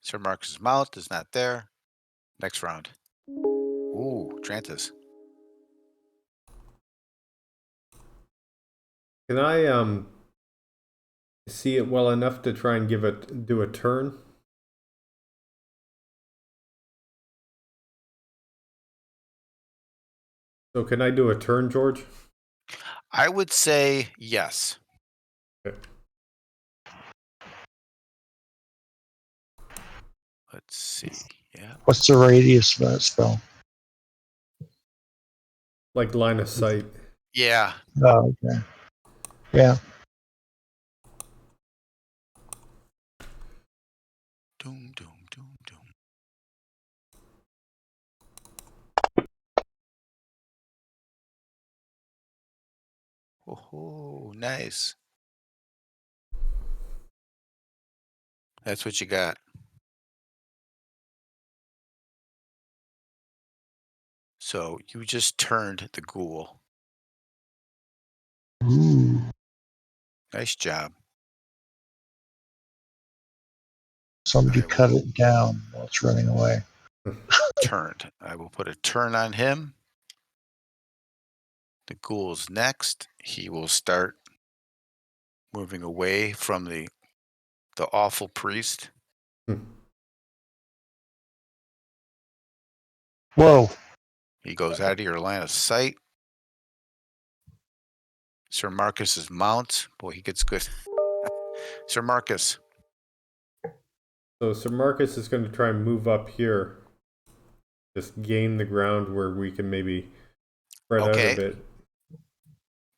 Sir Marcus's mount is not there. Next round. Ooh, Trantis. Can I see it well enough to try and do a turn? So can I do a turn, George? I would say yes. Okay. Let's see. Yeah. What's the radius of that spell? Like line of sight. Yeah. Oh, okay. Yeah. Doom, doom, doom, doom. Oh, nice. That's what you got. So you just turned the ghoul. Ooh. Nice job. Somebody I cut will it down while it's running away. turned. I will put a turn on him. The ghoul's next. He will start moving away from the awful priest. Whoa. He goes out of your line of sight. Sir Marcus's mount. Boy, he gets good. Sir Marcus. So Sir Marcus is going to try and move up here. Just gain the ground where we can maybe spread out a bit.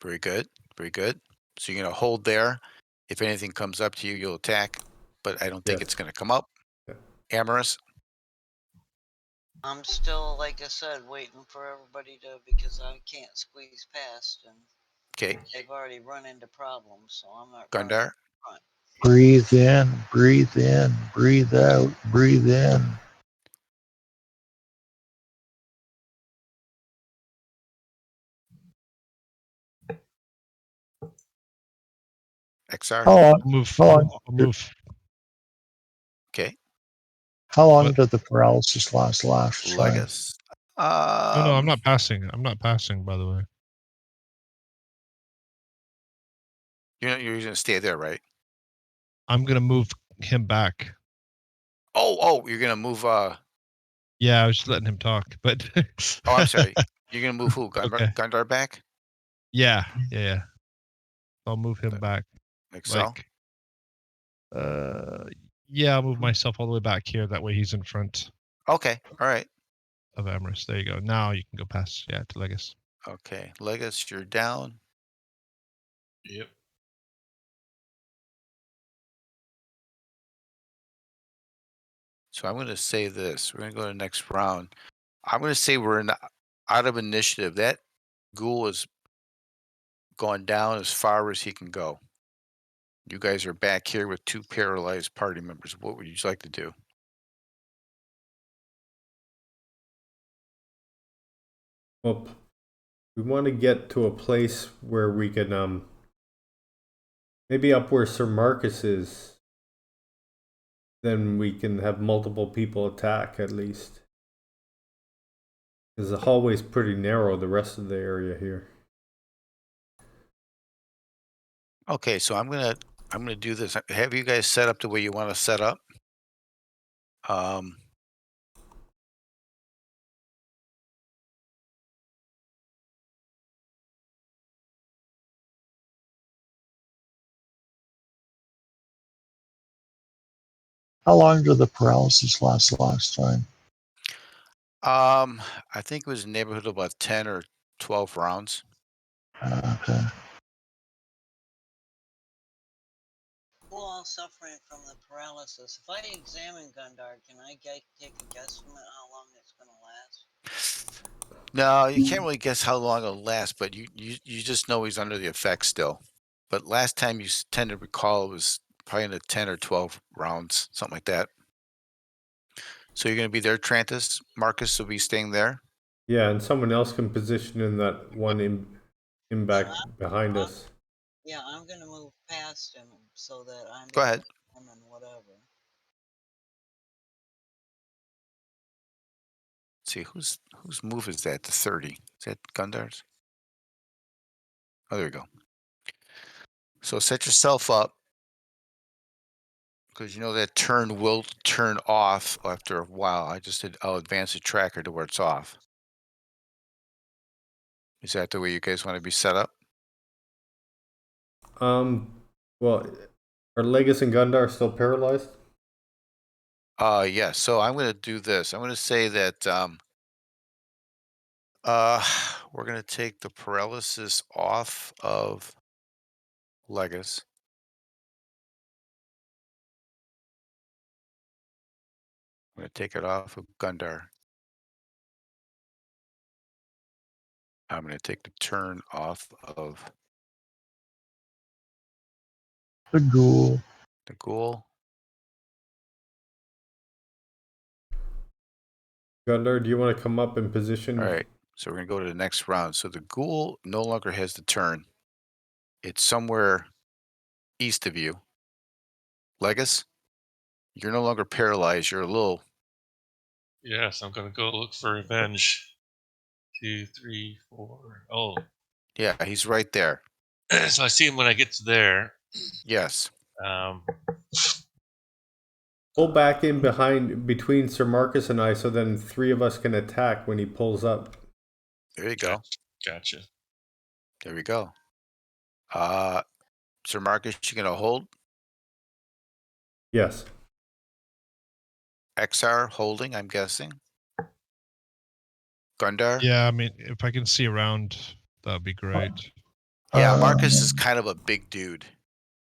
Very good. Very good. So you're going to hold there. If anything comes up to you, you'll attack. But I don't think it's going to come up. Yeah. Amorous. I'm still, like I said, waiting for everybody to, because I can't squeeze past, and Okay. they've already run into problems, so I'm not. Gundar. Breathe in, breathe in, breathe out, breathe in. XR. How Move. long, Move. Okay. how long What? did the paralysis last? Sorry. Legus. No, I'm not passing. I'm not passing, by the way. You're going to stay there, right? I'm gonna move him back. Oh, you're going to move. Yeah, I was just letting him talk, but. Oh, I'm sorry. You're going to move who? Okay. Gundar back? Yeah. I'll move him back. Like so? Yeah, I'll move myself all the way back here. That way he's in front Okay. All right. of Amorous. There you go. Now you can go past, to Legus. Okay. Legus, you're down. Yep. So I'm going to say this. We're going to go to the next round. I'm going to say we're out of initiative. That ghoul is gone down as far as he can go. You guys are back here with 2 paralyzed party members. What would you like to do? Well, we want to get to a place where we can maybe up where Sir Marcus is. Then we can have multiple people attack at least. Because the hallway's pretty narrow, the rest of the area here. Okay, so I'm gonna do this. Have you guys set up the way you want to set up? How long did the paralysis last time? I think it was in the neighborhood of about 10 or 12 rounds. Okay. Who all suffering from the paralysis? If I examine Gundar, can I take a guesstimate how long it's going to last? No, you can't really guess how long it'll last, but you just know he's under the effects still. But last time you tend to recall it was probably in the 10 or 12 rounds, something like that. So you're going to be there, Trantis. Marcus will be staying there. Yeah, and someone else can position in that one in back behind us. Yeah, I'm going to move past him so that I'm Go ahead. him and whatever. Let's see, whose move is that? The 30. Is that Gundar's? Oh, there we go. So set yourself up, because you know that turn will turn off after a while. I'll advance the tracker to where it's off. Is that the way you guys want to be set up? Well, are Legis and Gundar still paralyzed? Yeah. So I'm going to do this. I'm going to say that we're going to take the paralysis off of Legis. I'm going to take it off of Gundar. I'm going to take the turn off of The ghoul. the ghoul. Gundar, do you want to come up in position? All right. So we're going to go to the next round. So the ghoul no longer has the turn. It's somewhere east of you. Legis, you're no longer paralyzed. You're a little. Yes, I'm gonna go look for revenge. 2, 3, 4. Oh, Yeah, he's right there. so I see him when I get to there. Yes. Pull back in behind between Sir Marcus and I, so then 3 of us can attack when he pulls up. There you go. Gotcha. There we go. Sir Marcus, you going to hold? Yes. XR holding, I'm guessing. Gundar? Yeah, I mean, if I can see around, that'd be great. Yeah, Marcus is kind of a big dude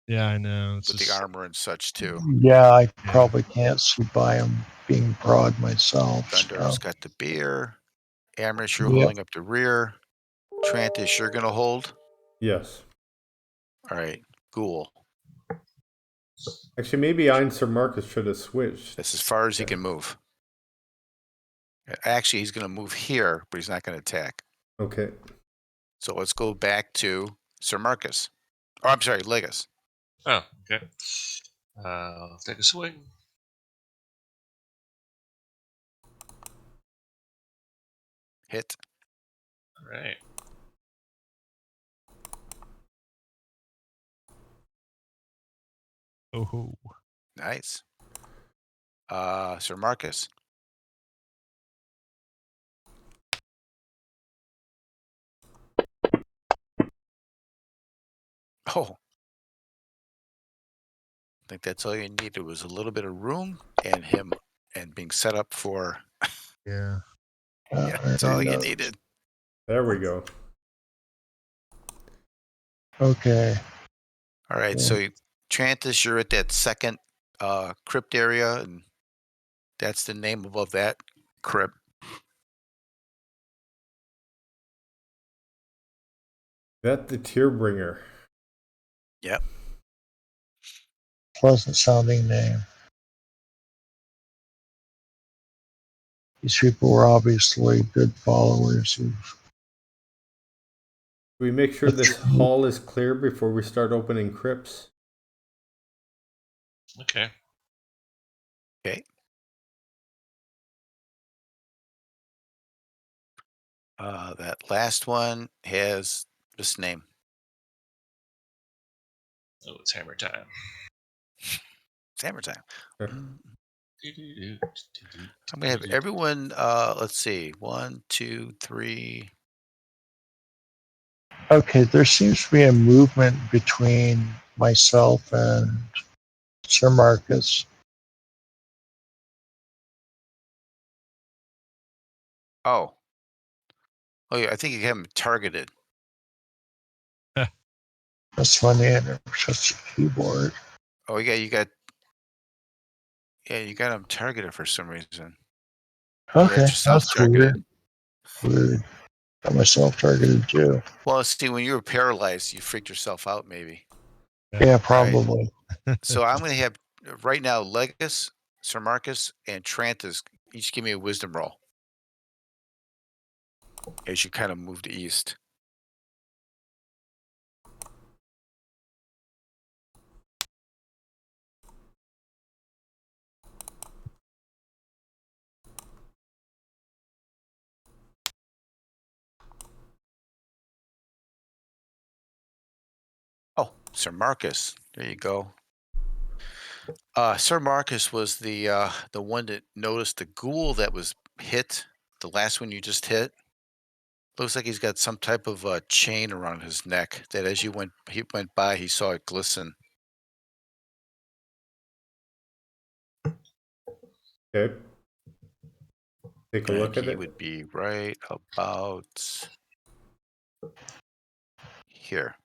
Yeah, I know. It's with just, the armor and such too. Yeah, I probably can't see by him being broad myself. Gundar's So. got the beer. Amherst, you're Yep. holding up the rear. Trantis, you're going to hold? Yes. All right. Ghoul. Actually, maybe I and Sir Marcus should have switched. That's as far as he can move. Actually, he's going to move here, but he's not going to attack. Okay. So let's go back to Sir Marcus. Oh, I'm sorry, Legis. Oh, okay. I'll take a swing. Hit. All right. oh, Nice. Sir Marcus. Oh. I think that's all you needed was a little bit of room and him and being set up for. yeah. Yeah, that's all you needed. There we go. Okay. All right, so Trantis, you're at that second crypt area, and that's the name above that crypt. That the Tearbringer. Yep. Pleasant sounding name. These people were obviously good followers. Do we make sure this hall is clear before we start opening crypts? Okay. Okay. That last one has this name. Oh, it's hammer time. It's hammer time. Sure. I'm gonna have everyone. Let's see. 1, 2, 3. Okay, there seems to be a movement between myself and Sir Marcus. Oh. Oh, yeah, I think you have him targeted. That's funny. I never touched the keyboard. Oh, yeah, you got him targeted for some reason. You got Okay, yourself that's targeted. weird. Got myself targeted too. Well, see, when you were paralyzed, you freaked yourself out, maybe. Yeah, probably. So I'm going to have right now Legus, Sir Marcus, and Trantis each give me a wisdom roll as you kind of move to east. Oh, Sir Marcus. There you go. Sir Marcus was the one that noticed the ghoul that was hit, the last one you just hit. Looks like he's got some type of chain around his neck that as he went by, he saw it glisten. Okay. Take a And look at he it. would be right about here.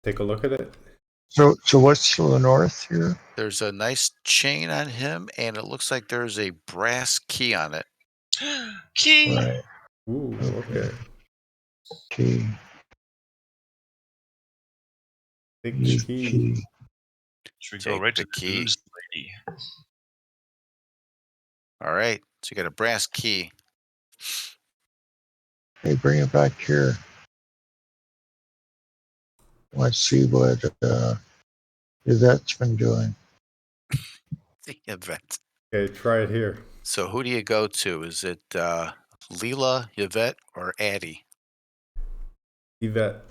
Take a look at it. So what's to the north here? There's a nice chain on him, and it looks like there's a brass key on it. Key. Right. Ooh, okay. Key. Big Use key. key. Should we Take go right the to the key. ooze lady? All right. So you got a brass key. Hey, bring it back here. Let's see what Yvette's been doing. The event. Okay, try it here. So who do you go to? Is it Leela, Yvette, or Addie? Yvette.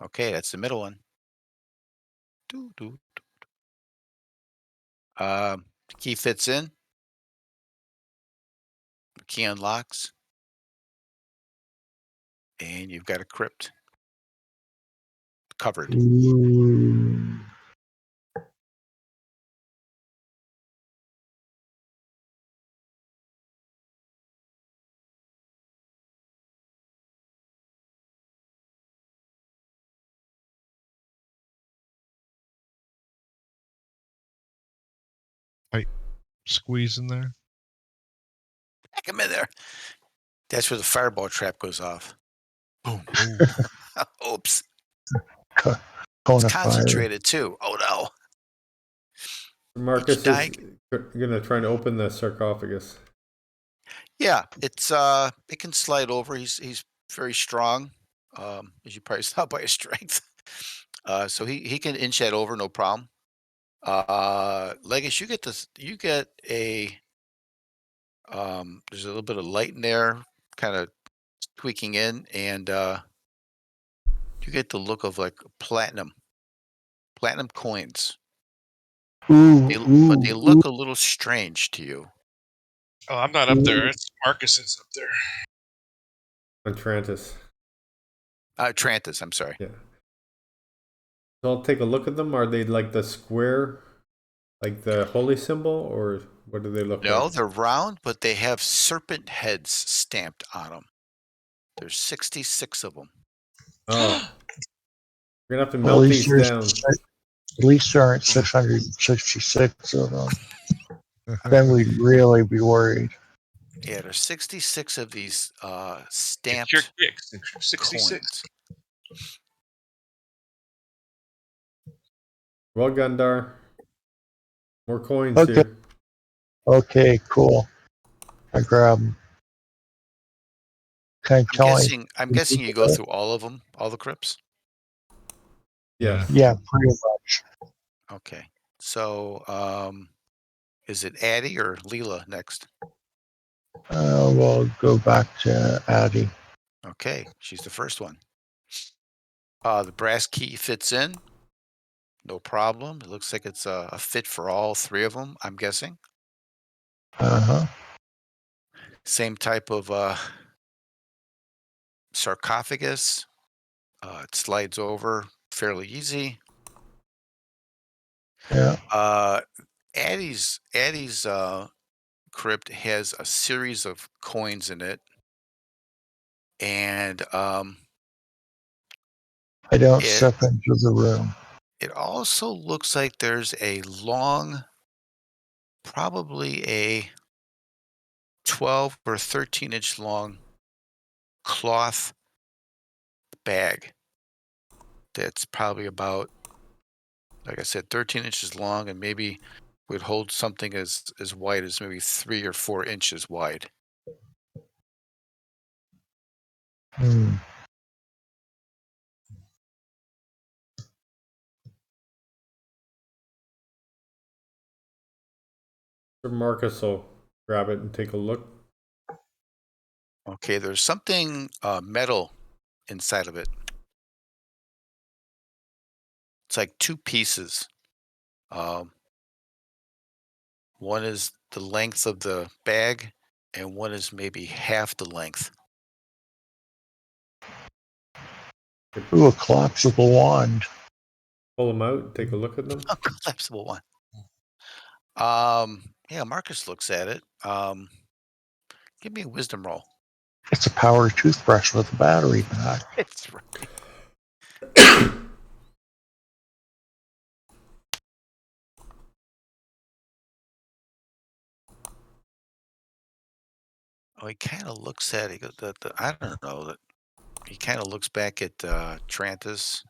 Okay, that's the middle one. The key fits in. The key unlocks. And you've got a crypt. Covered. Ooh. Squeeze in there. Back him in there. That's where the fireball trap goes off. Boom. Oops. It's Cone of fire. concentrated too. Oh no. Marcus die- is gonna try and open the sarcophagus. Yeah, it's it can slide over. He's very strong. As you probably saw by his strength. So he can inch that over, no problem. Legus, you get a there's a little bit of light in there, kind of tweaking in, and you get the look of like platinum coins. Ooh, But they ooh, look a little strange to you. Oh, I'm not up there. It's Marcus is up there. On Trantis. Trantis, I'm sorry. Yeah. So I'll take a look at them. Are they like the square, like the holy symbol, or what do they look No, like? they're round, but they have serpent heads stamped on them. There's 66 of them. Oh. We're gonna have to well, melt these down. at least there aren't 666 of them. Then we'd really be worried. Yeah, there's 66 of these Get your stamped kicks. 66. coins. Well, Gundar. More coins Okay. here. Okay, cool. I grab them. Can I tell me? I'm guessing you go through all of them, all the crypts. Yes. Yeah, pretty much. Okay. So, is it Addie or Leela next? We'll go back to Addie. Okay, she's the first one. The brass key fits in. No problem. It looks like it's a fit for all three of them, I'm guessing. Uh-huh. Same type of sarcophagus. It slides over fairly easy. Yeah. Addie's crypt has a series of coins in it, and I don't it step into the room. it also looks like there's a long, probably a 12 or 13-inch long cloth bag that's probably about, like I said, 13 inches long, and maybe would hold something as wide as maybe 3 or 4 inches wide. Hmm. Marcus will grab it and take a look. Okay, there's something metal inside of it. It's like two pieces. Um, one is the length of the bag, and one is maybe half the length. Ooh, a collapsible wand. Pull them out, take a look at them. A collapsible one. Yeah, Marcus looks at it. Give me a wisdom roll. It's a power toothbrush with a battery pack. It's right. Oh, he kind of looks at it. He goes, I don't know that. He kind of looks back at Trantis.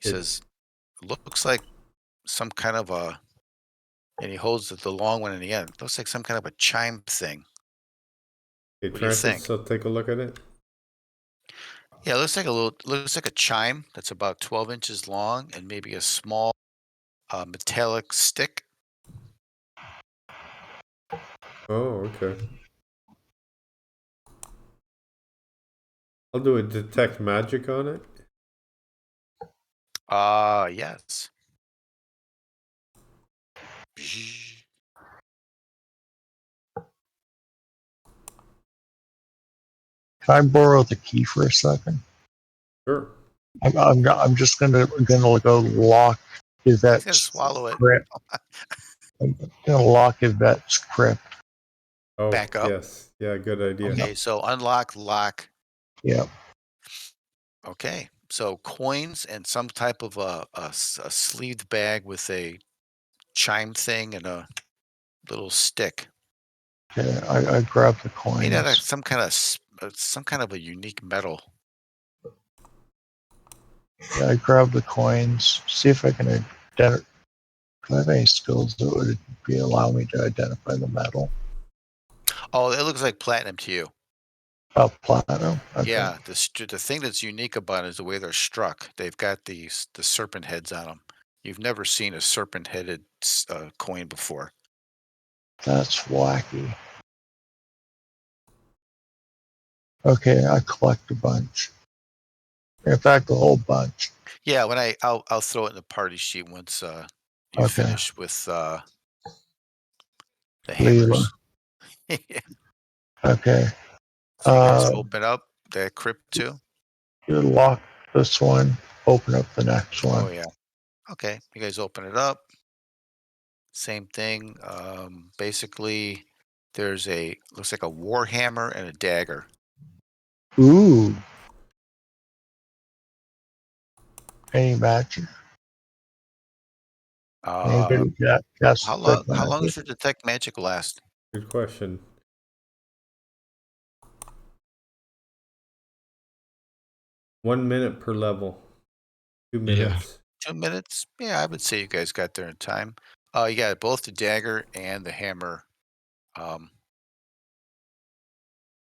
He It- says, "Looks like some kind of a," and he holds the long one in the end. Looks like some kind of a chime thing. Hey, What do you think? Francis, I'll take a look at it. Yeah, it looks like a chime that's about 12 inches long and maybe a small metallic stick. Oh, okay. I'll do a detect magic on it. Yes. Can I borrow the key for a second? Sure. I'm just gonna go lock He's gonna Yvette's swallow it. crypt. I'm gonna lock Yvette's crypt. Oh, Back up. yes. Yeah, good idea. Okay, so unlock, lock. Yeah. Okay, so coins and some type of a sleeved bag with a chime thing and a little stick. Okay. I grab the Made out of coins. some kind of a unique metal. Yeah, I grab the coins. See if I can identify. Do I have any skills that would allow me to identify the metal? Oh, it looks like platinum to you. Oh, platinum. Okay. Yeah, the thing that's unique about it is the way they're struck. They've got the serpent heads on them. You've never seen a serpent-headed coin before. That's wacky. Okay, I collect a bunch. In fact, a whole bunch. Yeah, when I'll throw it in the party sheet once you Okay. finish with the Leela. hammers. Okay. So you guys open up that crypt too? You lock this one, open up the next one. Oh yeah. Okay, you guys open it up. Same thing. Basically, there's looks like a war hammer and a dagger. Ooh. Any magic? Anybody got How detect long magic? does your detect magic last? Good question. One minute per level. 2 minutes. 2 minutes? Yeah, I would say you guys got there in time. You got both the dagger and the hammer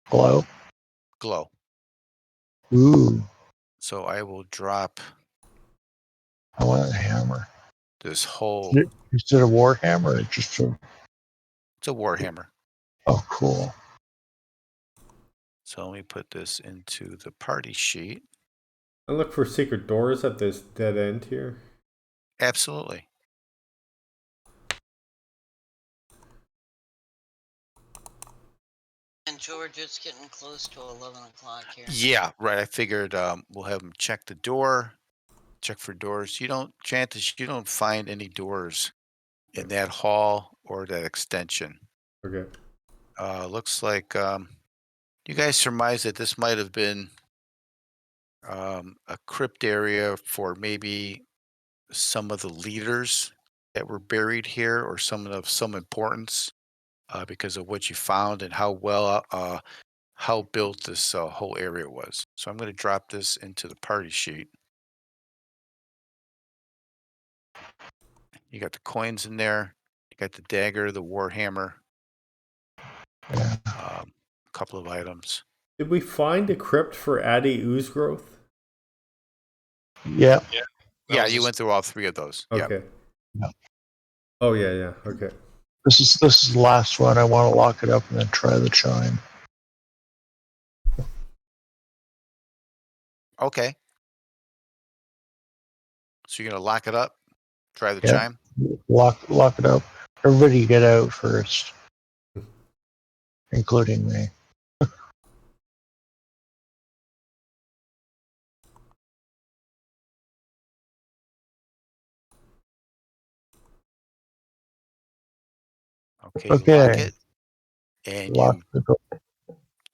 Glow. glow. Ooh. So I will drop I want a hammer. this whole. Is it a war hammer or just a? It's a war hammer. Oh, cool. So let me put this into the party sheet. I look for secret doors at this dead end here. Absolutely. George, it's getting close to 11 o'clock here. Yeah, right. I figured we'll have them check the door, check for doors. You don't find any doors in that hall or that extension. Okay. Looks like you guys surmise that this might have been a crypt area for maybe some of the leaders that were buried here, or some of some importance, because of what you found and how built this whole area was. So I'm going to drop this into the party sheet. You got the coins in there. You got the dagger, the warhammer, Yeah. a couple of items. Did we find a crypt for Addy Ooze Growth? Yeah. Yeah, was you just- went through all three of those. Yeah. Okay. Yeah. Oh yeah. Okay. This is the last one. I want to lock it up and then try the chime. Okay. So you're going to lock it up, try the Yeah. chime. Lock it up. Everybody get out first, including me. Okay, you lock Okay. it, and Lock you the door.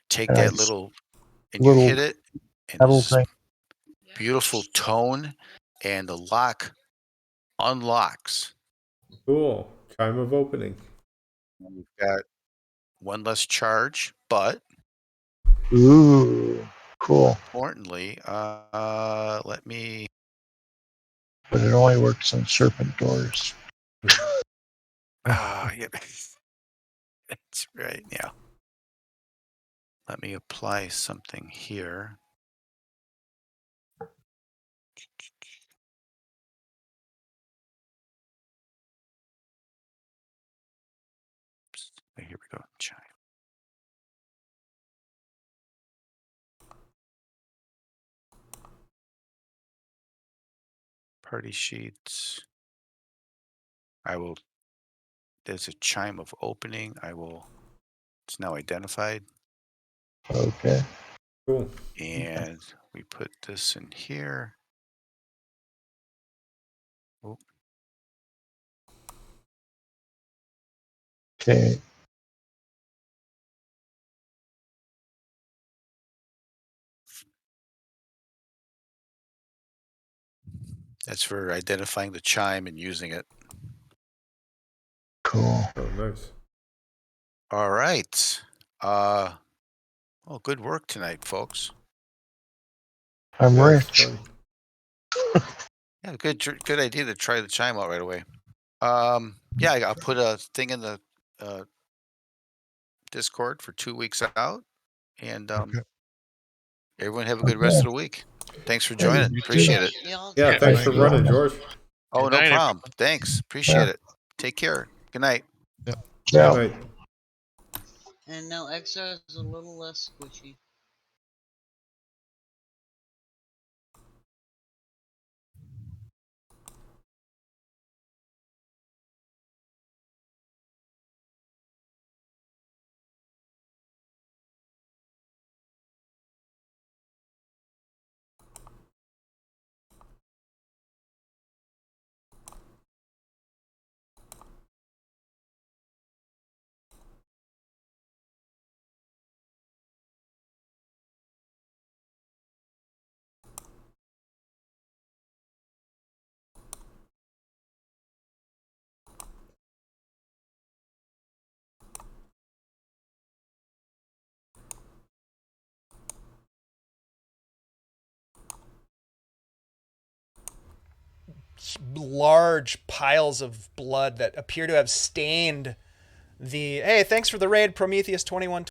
take And that I- little, and you little hit it, and metal there's this thing. beautiful tone, and the lock unlocks. Cool. Chime of opening. And you've got one less charge, but Ooh, cool. importantly, let me. But it only works on serpent doors. Yeah, that's right. Yeah. Let me apply something here. Oops. Here we go. Chime. Party sheets. There's a chime of opening. It's now identified. Okay. Cool. And we put this in here. Oh, Okay. that's for identifying the chime and using it. Cool. Oh, nice. All right. Well, good work tonight, folks. I'm Yeah, it's rich. fun. Yeah, good idea to try the chime out right away. Yeah, I'll put a thing in the Discord for 2 weeks out, and Okay. everyone have a good rest of the week. Thanks for joining. you too. Appreciate it. Y'all Yeah, take thanks thank for you. running, George. Oh, Good no night, problem. Thanks. Appreciate it. Take care. Good night. Good Yeah. night. And now extra is a little less squishy. Large piles of blood that appear to have stained the. Hey, thanks for the raid, Prometheus 21.